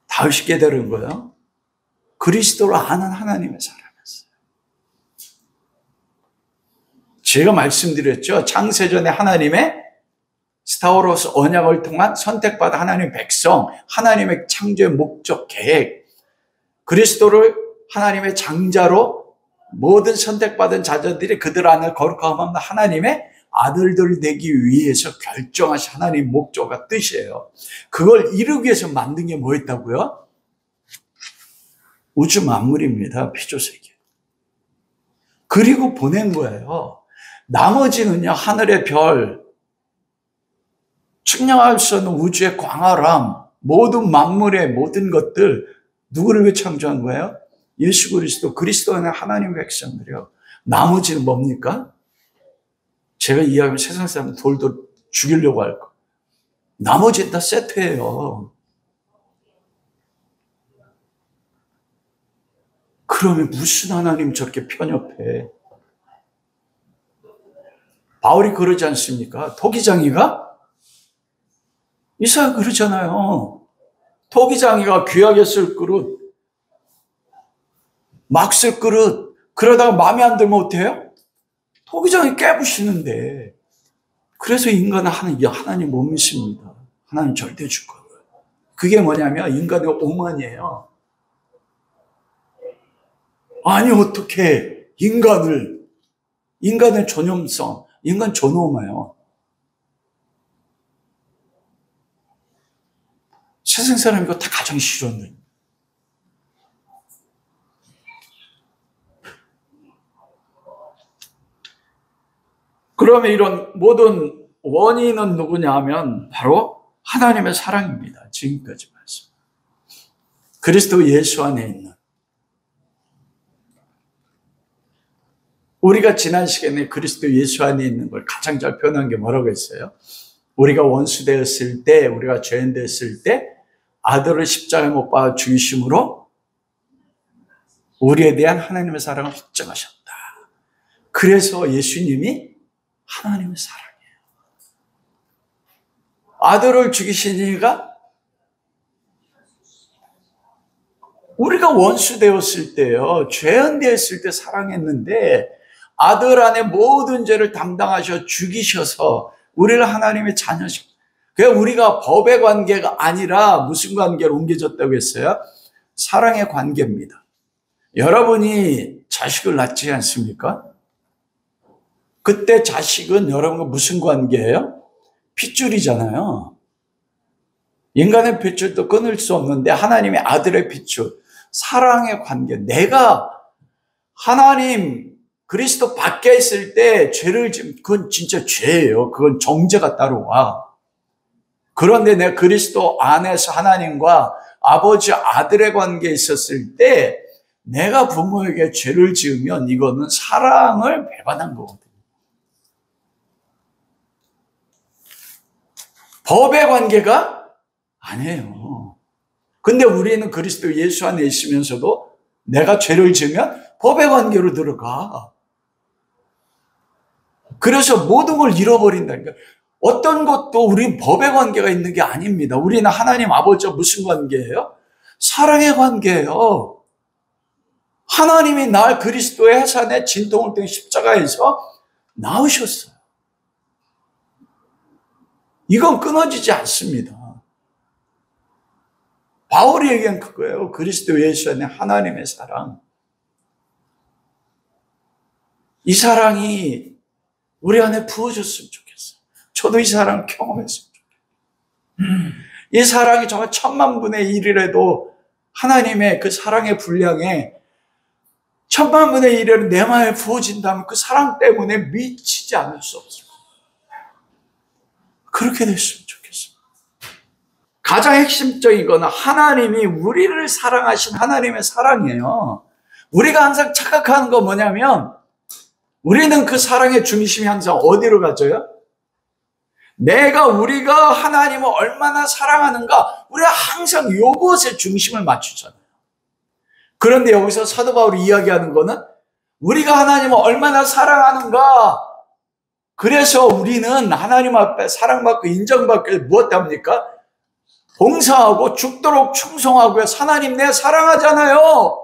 다윗이 깨달은 거예요. 그리스도를 아는 하나님의 사람이었어요. 제가 말씀드렸죠. 창세전에 하나님의 스타워로스 언약을 통한 선택받은 하나님의 백성, 하나님의 창조의 목적 계획, 그리스도를 하나님의 장자로 모든 선택받은 자녀들이 그들 안에 거룩함 없는 하나님의 아들들 되기 위해서 결정하신 하나님의 목적과 뜻이에요. 그걸 이루기 위해서 만든 게 뭐였다고요? 우주 만물입니다. 피조세계. 그리고 보낸 거예요. 나머지는요, 하늘의 별, 측량할 수 없는 우주의 광활함, 모든 만물의 모든 것들, 누구를 위해 창조한 거예요? 예수 그리스도 안에 하나님의 백성들이요. 나머지는 뭡니까? 제가 이야기하면 세상 사람 돌돌 죽이려고 할 거. 나머지는 다 세트예요. 그러면 무슨 하나님 저렇게 편협해? 바울이 그러지 않습니까? 토기장이가? 이사야 그러잖아요. 토기장이가 귀하게 쓸 그릇, 막 쓸 그릇, 그러다가 마음에 안 들면 어때요? 토기장이 깨부시는데. 그래서 인간은 하나님 못 믿습니다. 하나님 절대 줄 거예요. 그게 뭐냐면 인간의 오만이에요. 아니 어떻게 인간의 존엄성, 인간 존엄해요. 세상 사람 이거 다 가장 싫었는데. 그러면 이런 모든 원인은 누구냐 하면 바로 하나님의 사랑입니다. 지금까지 말씀. 그리스도 예수 안에 있는. 우리가 지난 시간에 그리스도 예수 안에 있는 걸 가장 잘 표현한 게 뭐라고 했어요? 우리가 원수 되었을 때, 우리가 죄인 되었을 때 아들을 십자가에 못 박아 죽이심으로 우리에 대한 하나님의 사랑을 확증하셨다. 그래서 예수님이 하나님의 사랑이에요. 아들을 죽이신 이가 우리가 원수 되었을 때요, 죄인 되었을 때 사랑했는데 아들 안에 모든 죄를 담당하셔 죽이셔서 우리를 하나님의 자녀식. 그러니까 우리가 법의 관계가 아니라 무슨 관계로 옮겨졌다고 했어요? 사랑의 관계입니다. 여러분이 자식을 낳지 않습니까? 그때 자식은 여러분과 무슨 관계예요? 핏줄이잖아요. 인간의 핏줄도 끊을 수 없는데 하나님의 아들의 핏줄, 사랑의 관계. 내가 하나님 그리스도 밖에 있을 때 죄를 지면 그건 진짜 죄예요. 그건 정죄가 따로 와. 그런데 내 그리스도 안에서 하나님과 아버지 아들의 관계에 있었을 때 내가 부모에게 죄를 지으면 이거는 사랑을 배반한 거거든요. 법의 관계가 아니에요. 근데 우리는 그리스도 예수 안에 있으면서도 내가 죄를 지으면 법의 관계로 들어가. 그래서 모든 걸 잃어버린다니까. 어떤 것도 우리 법의 관계가 있는 게 아닙니다. 우리는 하나님 아버지와 무슨 관계예요? 사랑의 관계예요. 하나님이 날 그리스도의 해산의 진통을 통해 십자가에서 낳으셨어요. 이건 끊어지지 않습니다. 바울이 얘기한 그거예요. 그리스도 예수 안에 하나님의 사랑. 이 사랑이 우리 안에 부어졌으면 좋겠어요. 저도 이 사랑을 경험했으면 좋겠어요. 이 사랑이 정말 1000만분의 1이라도 하나님의 그 사랑의 분량에 1000만분의 1이라도 내 마음에 부어진다면 그 사랑 때문에 미치지 않을 수 없습니다. 그렇게 됐으면 좋겠습니다. 가장 핵심적인 건 하나님이 우리를 사랑하신 하나님의 사랑이에요. 우리가 항상 착각하는 건 뭐냐면 우리는 그 사랑의 중심이 항상 어디로 가져요? 우리가 하나님을 얼마나 사랑하는가, 우리가 항상 이것에 중심을 맞추잖아요. 그런데 여기서 사도 바울이 이야기하는 거는 우리가 하나님을 얼마나 사랑하는가, 그래서 우리는 하나님 앞에 사랑받고 인정받길 무엇합니까? 봉사하고 죽도록 충성하고요. 하나님 내 사랑하잖아요.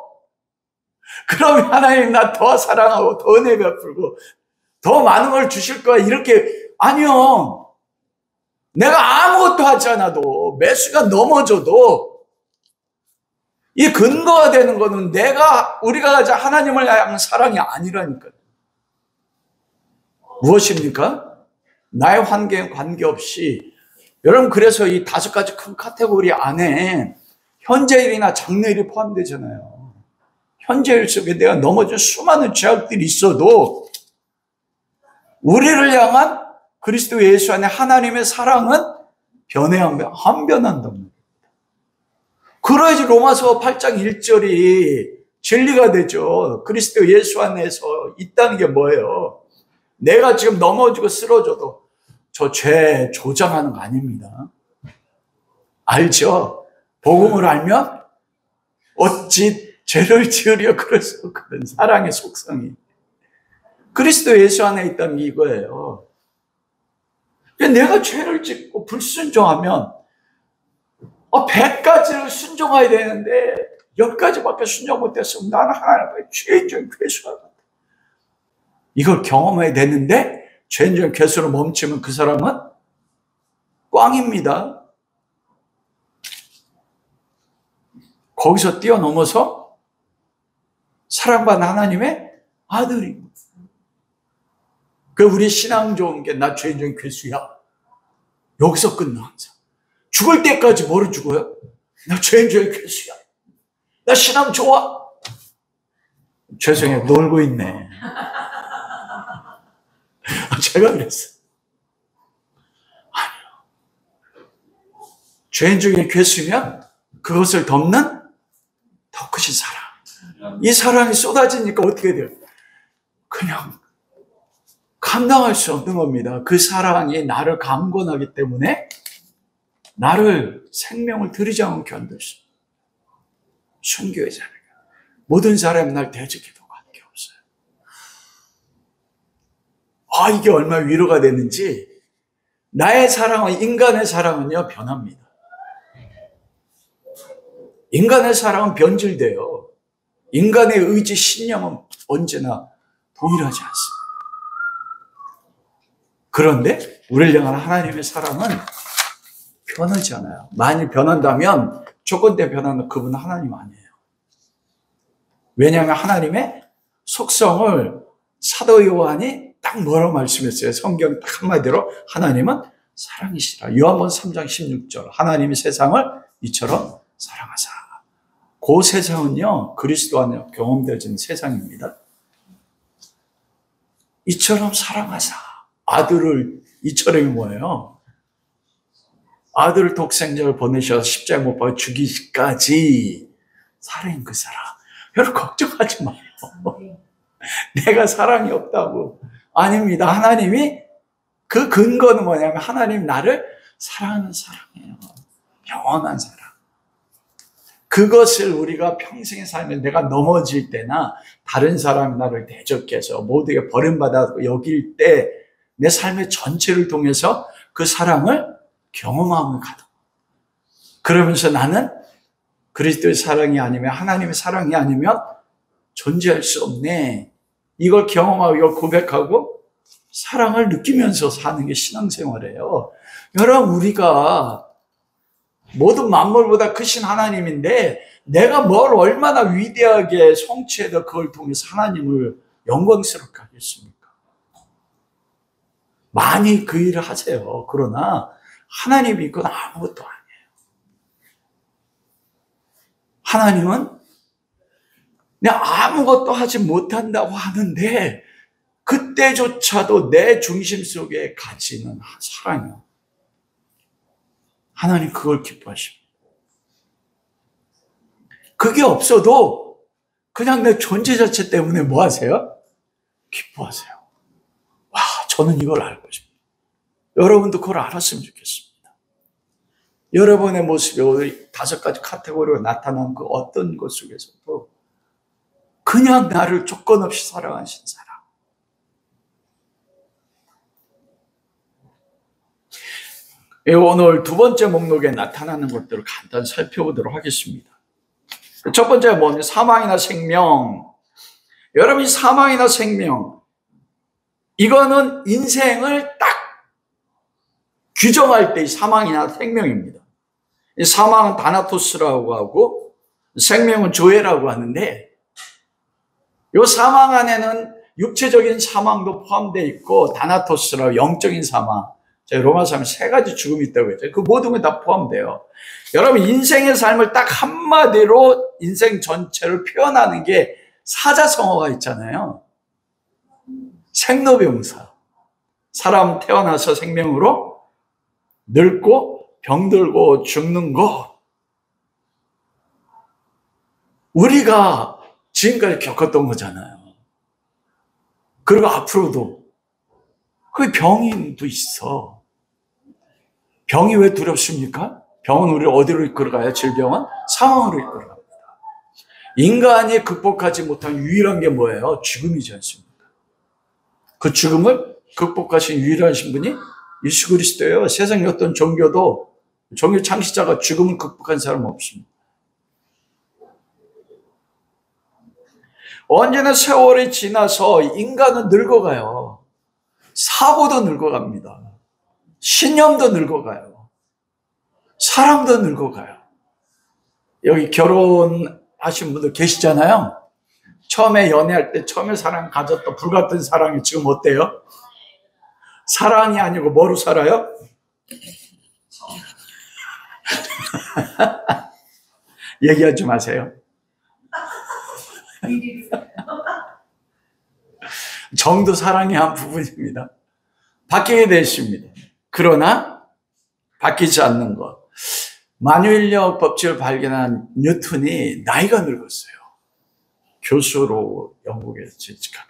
그럼 하나님 나 더 사랑하고 더 은혜 베풀고 더 많은 걸 주실 거야. 이렇게 아니요. 내가 아무것도 하지 않아도 매수가 넘어져도 이 근거가 되는 거는 우리가 가진 하나님을 향한 사랑이 아니라니까요. 무엇입니까? 나의 환경에 관계없이 여러분 그래서 이 5가지 큰 카테고리 안에 현재일이나 장래일이 포함되잖아요. 현재일 속에 내가 넘어진 수많은 죄악들이 있어도 우리를 향한 그리스도 예수 안에 하나님의 사랑은 안 변한답니다. 그래야지 로마서 8장 1절이 진리가 되죠. 그리스도 예수 안에서 있다는 게 뭐예요? 내가 지금 넘어지고 쓰러져도 저 죄 조장하는 거 아닙니다. 알죠? 복음을 알면 어찌 죄를 지으려 그럴 수 없거든. 사랑의 속성이. 그리스도 예수 안에 있다면 이거예요. 내가 죄를 짓고 불순종하면 100가지를 순종해야 되는데 10가지밖에 순종 못했으면 나는 하나님의 죄인중 괴수하다. 이걸 경험해야 되는데 죄인중 괴수로 멈추면 그 사람은 꽝입니다. 거기서 뛰어넘어서 사랑받는 하나님의 아들입니다. 우리 신앙 좋은 게 나 죄인 중 괴수야. 여기서 끝나 항상. 죽을 때까지 뭐를 죽어요? 나 죄인 중 괴수야. 나 신앙 좋아. 죄송해요. 놀고 있네. 제가 그랬어요. 아니요. 죄인 중에 괴수면 그것을 덮는 더 크신 사랑. 이 사랑이 쏟아지니까 어떻게 돼요? 그냥 감당할 수 없는 겁니다. 그 사랑이 나를 강권하기 때문에 나를 생명을 들이지 않고 견딜 수 없어요. 순교의 자리가. 모든 사람이 날 대적해도 관계없어요. 이게 얼마나 위로가 되는지. 나의 사랑은, 인간의 사랑은요, 변합니다. 인간의 사랑은 변질돼요. 인간의 의지, 신념은 언제나 동일하지 않습니다. 그런데 우리를 향한 하나님의 사랑은 변하지 않아요. 만일 변한다면 조건 때 변하는 그분은 하나님 아니에요. 왜냐하면 하나님의 속성을 사도 요한이 딱 뭐라고 말씀했어요? 성경 딱 한마디로 하나님은 사랑이시라. 요한복음 3장 16절. 하나님이 세상을 이처럼 사랑하사. 그 세상은요, 그리스도 안에 경험되어진 세상입니다. 이처럼 사랑하사. 아들을, 이처럼이 뭐예요? 아들 독생자를 보내셔서 십자가에 못 박아 죽이기까지 살아있는 그 사랑. 여러분 걱정하지 마요. 내가 사랑이 없다고. 아닙니다. 하나님이 그 근거는 뭐냐면 하나님 나를 사랑하는 사랑이에요. 영원한 사랑. 그것을 우리가 평생의 삶에 내가 넘어질 때나 다른 사람이 나를 대적해서 모두에게 버림받아 여길 때 내 삶의 전체를 통해서 그 사랑을 경험하며 가다. 그러면서 나는 그리스도의 사랑이 아니면 하나님의 사랑이 아니면 존재할 수 없네. 이걸 경험하고 이걸 고백하고 사랑을 느끼면서 사는 게 신앙생활이에요. 여러분 우리가 모든 만물보다 크신 하나님인데 내가 뭘 얼마나 위대하게 성취해서 그걸 통해서 하나님을 영광스럽게 하겠습니까? 많이 그 일을 하세요. 그러나 하나님이 이건 아무것도 아니에요. 하나님은 내가 아무것도 하지 못한다고 하는데 그때조차도 내 중심 속에 갇히는 사랑이요. 하나님 그걸 기뻐하십니다. 그게 없어도 그냥 내 존재 자체 때문에 뭐 하세요? 기뻐하세요. 와, 저는 이걸 알고 싶어요. 여러분도 그걸 알았으면 좋겠습니다. 여러분의 모습이 오늘 5가지 카테고리로 나타난 그 어떤 것 속에서도 그냥 나를 조건 없이 사랑하신 사람. 오늘 두 번째 목록에 나타나는 것들을 간단히 살펴보도록 하겠습니다. 첫 번째가 뭐냐면 사망이나 생명. 여러분 사망이나 생명 이거는 인생을 딱 규정할 때 사망이나 생명입니다. 사망은 다나토스라고 하고 생명은 조에라고 하는데 이 사망 안에는 육체적인 사망도 포함되어 있고 다나토스라고 영적인 사망. 로마서 하면 3가지 죽음이 있다고 했죠. 그 모든 게 다 포함돼요. 여러분 인생의 삶을 딱 한마디로 인생 전체를 표현하는 게 사자성어가 있잖아요. 생로병사. 사람 태어나서 생명으로 늙고 병들고 죽는 거. 우리가 지금까지 겪었던 거잖아요. 그리고 앞으로도 그 병인도 있어. 병이 왜 두렵습니까? 병은 우리를 어디로 이끌어가요? 질병은 사망으로 이끌어갑니다. 인간이 극복하지 못한 유일한 게 뭐예요? 죽음이지 않습니까? 그 죽음을 극복하신 유일하신 분이 예수 그리스도예요. 세상의 어떤 종교도 종교 창시자가 죽음을 극복한 사람은 없습니다. 언제나 세월이 지나서 인간은 늙어가요. 사고도 늙어갑니다. 신념도 늙어가요. 사랑도 늙어가요. 여기 결혼하신 분들 계시잖아요. 처음에 연애할 때 처음에 사랑 가졌던 불같은 사랑이 지금 어때요? 사랑이 아니고 뭐로 살아요? 얘기하지 마세요. 정도 사랑의 한 부분입니다. 바뀌게 되십니다. 그러나 바뀌지 않는 것. 만유인력 법칙을 발견한 뉴턴이 나이가 늙었어요. 교수로 영국에 재직하다.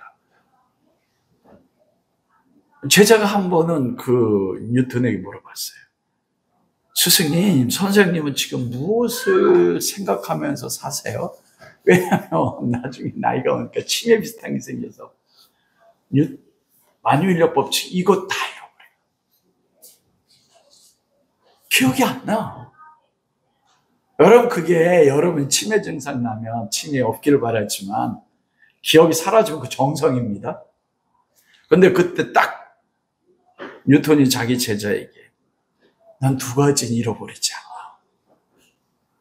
제자가 한 번은 그 뉴턴에게 물어봤어요. 스승님, 선생님은 지금 무엇을 생각하면서 사세요? 왜냐하면 나중에 나이가 오니까 치매 비슷한 게 생겨서 만유인력 법칙 이거 다 잃어버려요. 기억이 안 나. 여러분 그게 여러분 치매 증상 나면 치매 없기를 바라지만 기억이 사라지면 그 정성입니다. 그런데 그때 딱 뉴턴이 자기 제자에게 난 2가지는 잃어버리지 않아.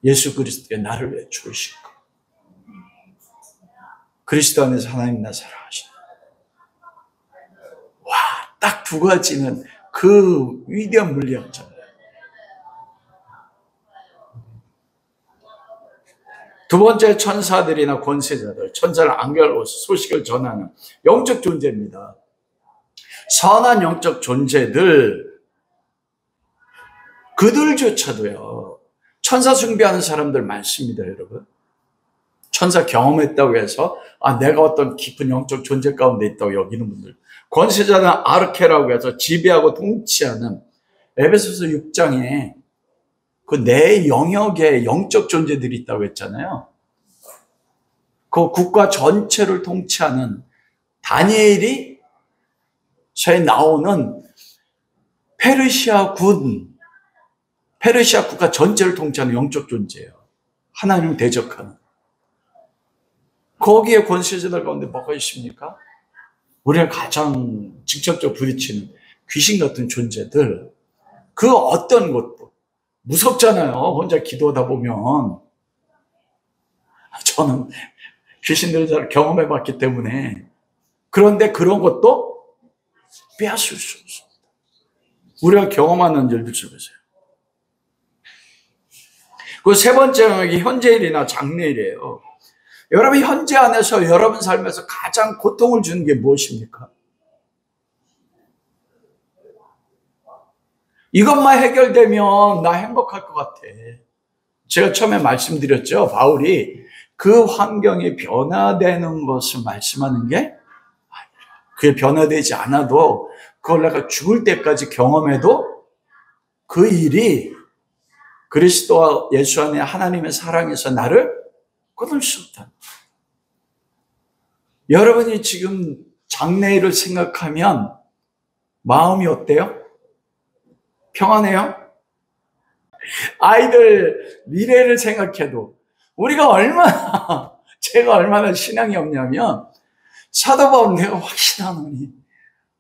예수 그리스도의 나를 위해 죽으신 것. 그리스도 안에서 하나님 나 사랑하시는 와, 딱 2가지는 그 위대한 물리학자입니다. 두 번째 천사들이나 권세자들, 천사를 안결로서 소식을 전하는 영적 존재입니다. 선한 영적 존재들, 그들조차도요, 천사 숭배하는 사람들 많습니다, 여러분. 천사 경험했다고 해서 내가 어떤 깊은 영적 존재 가운데 있다고 여기는 분들, 권세자는 아르케라고 해서 지배하고 통치하는 에베소서 6장에 그 내 영역에 영적 존재들이 있다고 했잖아요. 그 국가 전체를 통치하는 다니엘이 에 나오는 페르시아 국가 전체를 통치하는 영적 존재예요. 하나님을 대적하는. 거기에 권세자들 가운데 뭐가 있습니까? 우리가 가장 직접적으로 부딪히는 귀신 같은 존재들, 그 어떤 것도 무섭잖아요. 혼자 기도하다 보면. 저는 귀신들을 잘 경험해봤기 때문에. 그런데 그런 것도 빼앗을 수 없습니다. 우리가 경험하는 일들 속에서요. 그 세 번째 영역이 현재일이나 장래일이에요. 여러분 현재 안에서 여러분 삶에서 가장 고통을 주는 게 무엇입니까? 이것만 해결되면 나 행복할 것 같아. 제가 처음에 말씀드렸죠. 바울이 그 환경이 변화되는 것을 말씀하는 게 그게 변화되지 않아도 그걸 내가 죽을 때까지 경험해도 그 일이 그리스도와 예수 안에 하나님의 사랑에서 나를 끊을 수 없다. 여러분이 지금 장래일을 생각하면 마음이 어때요? 평안해요? 아이들 미래를 생각해도 제가 얼마나 신앙이 없냐면 사도 바울은 내가 확신하노니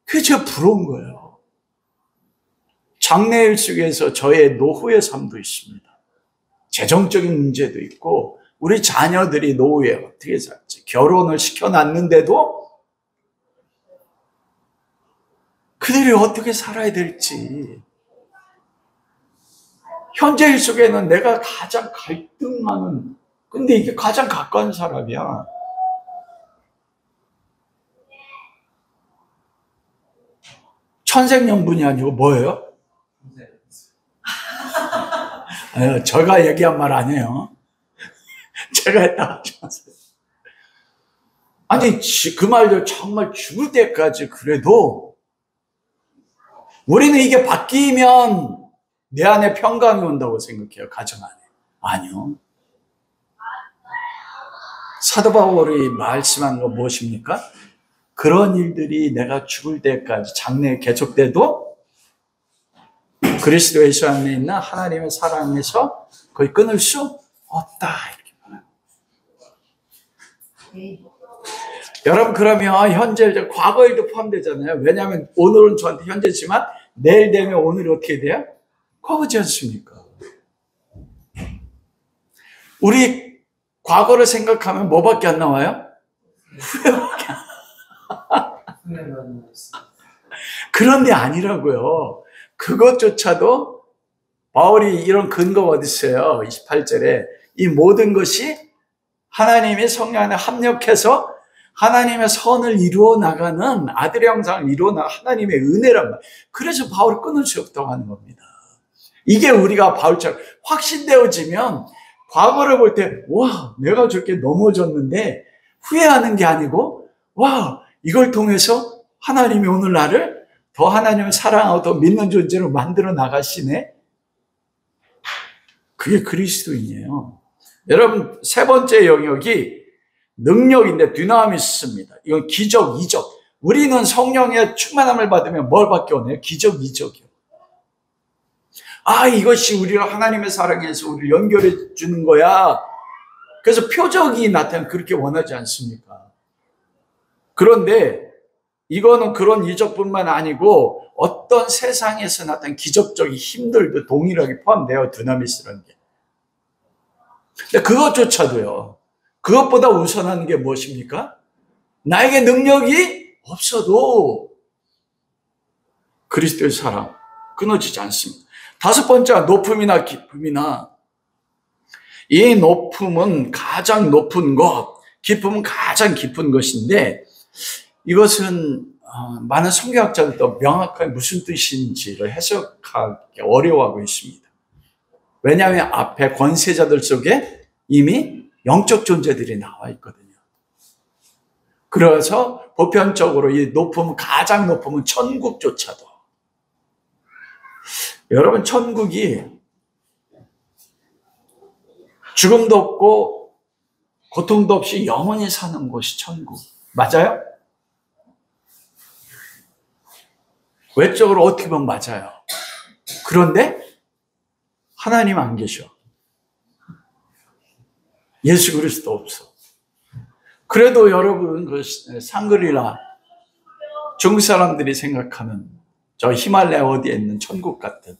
그게 제가 부러운 거예요. 장래일 속에서 저의 노후의 삶도 있습니다. 재정적인 문제도 있고 우리 자녀들이 노후에 어떻게 살지, 결혼을 시켜놨는데도 그들이 어떻게 살아야 될지, 현재일 속에는 내가 가장 갈등하는, 근데 이게 가장 가까운 사람이야. 천생연분이 아니고 뭐예요? 제가 얘기한 말 아니에요. 제가 했다. 아니, 그 말도 정말 죽을 때까지 그래도 우리는 이게 바뀌면 내 안에 평강이 온다고 생각해요. 가정 안에. 아니요. 사도 바울이 말씀한 건 무엇입니까? 그런 일들이 내가 죽을 때까지 장래에 계속돼도 그리스도 예수 안에 있는 하나님의 사랑에서 거의 끊을 수 없다. 이렇게 말합니다. 여러분 그러면 현재, 과거일도 포함되잖아요. 왜냐하면 오늘은 저한테 현재지만 내일 되면 오늘이 어떻게 돼요? 과거지 않습니까? 우리 과거를 생각하면 뭐밖에 안 나와요? 후회밖에 안 나와요. 그런데 아니라고요. 그것조차도 바울이 이런 근거가 어디 있어요? 28절에 이 모든 것이 하나님의 성령 안에 합력해서 하나님의 선을 이루어 나가는 아들의 형상을 이루어 나가는 하나님의 은혜란 말. 그래서 바울이 끊을 수 없다고 하는 겁니다. 이게 우리가 바울처럼 확신되어지면 과거를 볼 때 와, 내가 저렇게 넘어졌는데 후회하는 게 아니고 와, 이걸 통해서 하나님이 오늘 나를 더 하나님을 사랑하고 더 믿는 존재로 만들어 나가시네. 그게 그리스도인이에요. 여러분 세 번째 영역이 능력인데 dynamit입니다. 이건 기적, 이적. 우리는 성령의 충만함을 받으면 뭘 밖에 오네요? 기적, 이적이요. 이것이 우리가 하나님의 사랑에서 우리를 연결해 주는 거야. 그래서 표적이 나타나면 그렇게 원하지 않습니까? 그런데 이거는 그런 이적뿐만 아니고 어떤 세상에서 나타난 기적적인 힘들도 동일하게 포함돼요. dynamit이라는 게. 근데 그것조차도요. 그것보다 우선하는 게 무엇입니까? 나에게 능력이 없어도 그리스도의 사랑 끊어지지 않습니다. 다섯 번째, 높음이나 기쁨이나 이 높음은 가장 높은 것, 기쁨은 가장 깊은 것인데 이것은 많은 성경학자들도 명확하게 무슨 뜻인지를 해석하기 어려워하고 있습니다. 왜냐하면 앞에 권세자들 속에 이미 영적 존재들이 나와 있거든요. 그래서 보편적으로 이 가장 높음은 천국조차도. 여러분, 천국이 죽음도 없고 고통도 없이 영원히 사는 곳이 천국. 맞아요? 외적으로 어떻게 보면 맞아요. 그런데 하나님 안 계셔. 예수 그리스도 없어. 그래도 여러분, 그 상그리라 중국 사람들이 생각하는 저 히말라야 어디에 있는 천국 같은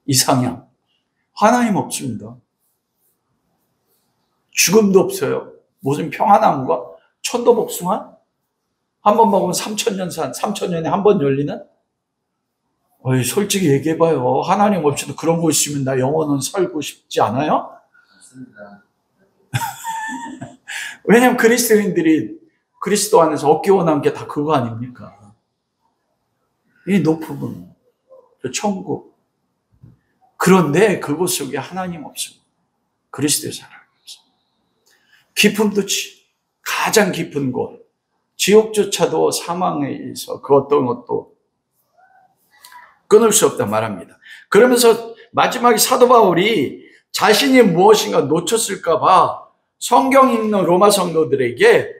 이상향, 하나님 없습니다. 죽음도 없어요. 무슨 평안함과 천도복숭아? 한 번 먹으면 3,000년에 한 번 열리는? 솔직히 얘기해봐요. 하나님 없이도 그런 거 있으면 나 영원은 살고 싶지 않아요? 맞습니다. 왜냐하면 그리스도인들이 그리스도 안에서 얻기 원하는 게 다 그거 아닙니까? 이 높음은 천국. 그런데 그곳 속에 하나님 없습니다. 그리스도의 사랑이 없습니다. 깊음도 가장 깊은 곳, 지옥조차도 사망에 있어 그 어떤 것도 끊을 수 없다 말합니다. 그러면서 마지막에 사도 바울이 자신이 무엇인가 놓쳤을까 봐 성경 읽는 로마 성도들에게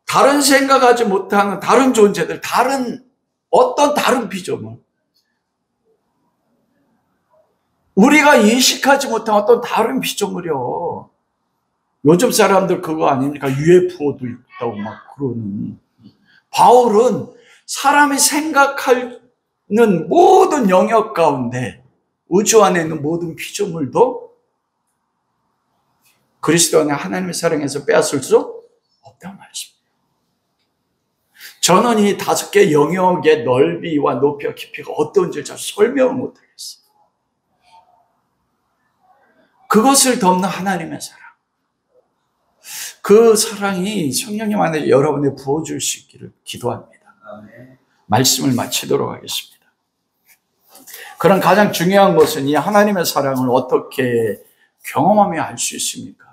다른 생각하지 못하는 다른 존재들, 어떤 다른 피조물, 우리가 인식하지 못한 어떤 다른 피조물이요. 요즘 사람들 그거 아닙니까? UFO도 있다고 막 그러는. 바울은 사람이 생각하는 모든 영역 가운데 우주 안에 있는 모든 피조물도 그리스도 안에 하나님의 사랑에서 빼앗을 수 없다고 말씀입니다. 저는 이 5개 영역의 넓이와 높이와 깊이가 어떤지 잘 설명을 못하겠어요. 그것을 덮는 하나님의 사랑. 그 사랑이 성령님 안에 여러분에 부어줄 수 있기를 기도합니다. 말씀을 마치도록 하겠습니다. 그런 가장 중요한 것은 이 하나님의 사랑을 어떻게 경험하며 알 수 있습니까?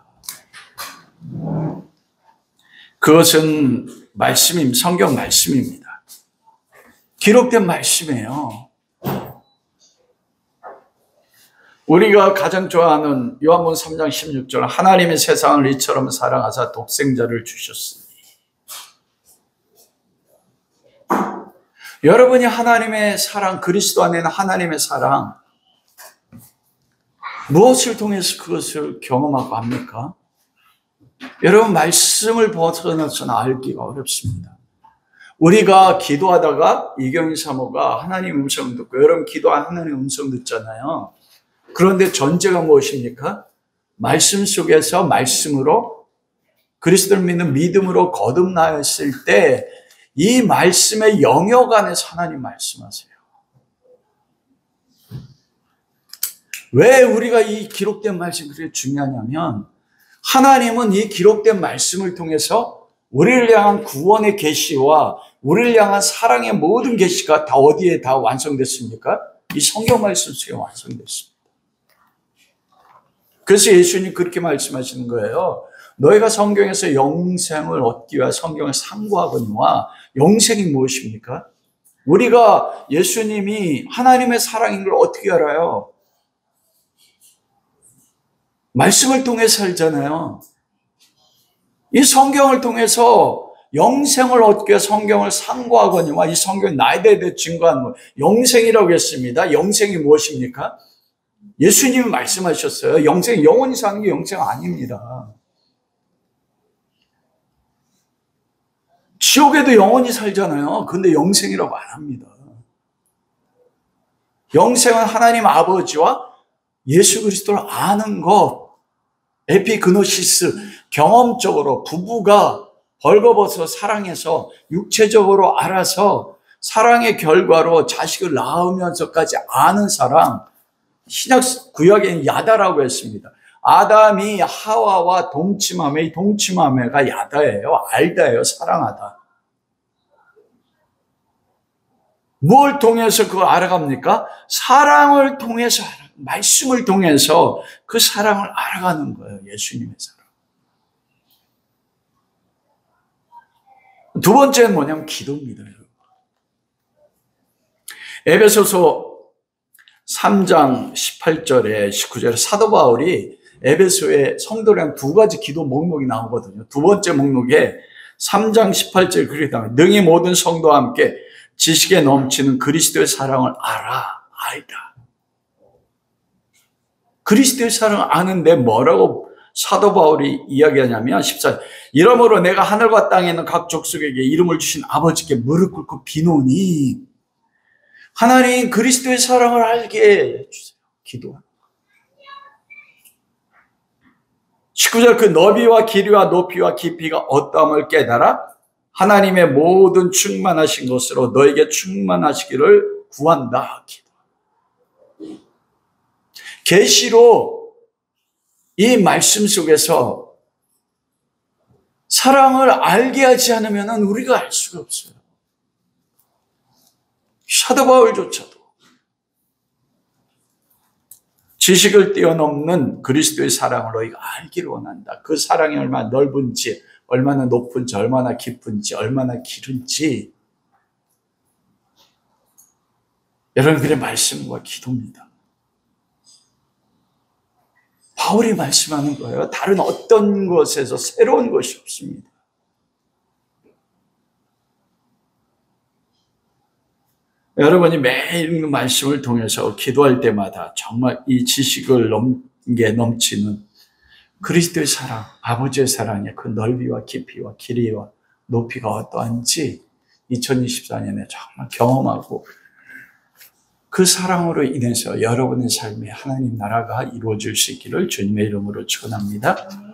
그것은 성경 말씀입니다. 기록된 말씀이에요. 우리가 가장 좋아하는 요한복음 3장 16절, 하나님의 세상을 이처럼 사랑하사 독생자를 주셨으니. 여러분이 하나님의 사랑, 그리스도 안에 있는 하나님의 사랑, 무엇을 통해서 그것을 경험하고 합니까? 여러분, 말씀을 벗어나서는 알기가 어렵습니다. 우리가 기도하다가 이경희 사모가 하나님 음성 듣고, 여러분 기도한 하나님 음성 듣잖아요. 그런데 전제가 무엇입니까? 말씀 속에서 말씀으로, 그리스도를 믿는 믿음으로 거듭나였을 때 이 말씀의 영역 안에서 하나님 말씀하세요. 왜 우리가 이 기록된 말씀이 그렇게 중요하냐면, 하나님은 이 기록된 말씀을 통해서 우리를 향한 구원의 계시와 우리를 향한 사랑의 모든 계시가 다 어디에 다 완성됐습니까? 이 성경 말씀 속에 완성됐습니다. 그래서 예수님 그렇게 말씀하시는 거예요. 너희가 성경에서 영생을 얻기 위해 성경을 상고하거니와, 영생이 무엇입니까? 우리가 예수님이 하나님의 사랑인 걸 어떻게 알아요? 말씀을 통해 살잖아요. 이 성경을 통해서 영생을 얻기 위해 성경을 상고하거니와, 이 성경이 나에 대해 증거하는 거, 영생이라고 했습니다. 영생이 무엇입니까? 예수님이 말씀하셨어요. 영원히 사는 게 영생 아닙니다. 지옥에도 영원히 살잖아요. 근데 영생이라고 안 합니다. 영생은 하나님 아버지와 예수 그리스도를 아는 것, 에피그노시스, 경험적으로 부부가 벌거벗어 사랑해서 육체적으로 알아서 사랑의 결과로 자식을 낳으면서까지 아는 사랑, 신약 구약에는 야다라고 했습니다. 아담이 하와와 동침함에, 이 동침함에가 야다예요. 알다예요. 사랑하다. 뭘 통해서 그거 알아갑니까? 사랑을 통해서, 말씀을 통해서 그 사랑을 알아가는 거예요. 예수님의 사랑. 두 번째는 뭐냐면 기도입니다. 에베소서 3장 18절에 19절에 사도 바울이 에베소의 성도랑 두 가지 기도 목록이 나오거든요. 두 번째 목록에 3장 18절 그렇게 나와요. 능히 모든 성도와 함께 지식에 넘치는 그리스도의 사랑을 알다. 그리스도의 사랑을 아는데 뭐라고 사도 바울이 이야기하냐면 14절 이러므로 내가 하늘과 땅에 있는 각 족속에게 이름을 주신 아버지께 무릎 꿇고 비노니 하나님 그리스도의 사랑을 알게 해주세요. 기도합니다. 19절 그 너비와 길이와 높이와 깊이가 어떠함을 깨달아 하나님의 모든 충만하신 것으로 너에게 충만하시기를 구한다. 계시로 이 말씀 속에서 사랑을 알게 하지 않으면 우리가 알 수가 없어요. 사도 바울조차도 지식을 뛰어넘는 그리스도의 사랑을 너희가 알기를 원한다. 그 사랑이 얼마나 넓은지, 얼마나 높은지, 얼마나 깊은지, 얼마나 길은지. 여러분, 그의 말씀과 기도입니다. 바울이 말씀하는 거예요. 다른 어떤 것에서 새로운 것이 없습니다. 여러분이 매일 읽는 말씀을 통해서 기도할 때마다 정말 이 지식을 넘치는 그리스도의 사랑, 아버지의 사랑의 그 넓이와 깊이와 길이와 높이가 어떠한지 2024년에 정말 경험하고 그 사랑으로 인해서 여러분의 삶에 하나님 나라가 이루어질 수 있기를 주님의 이름으로 축원합니다.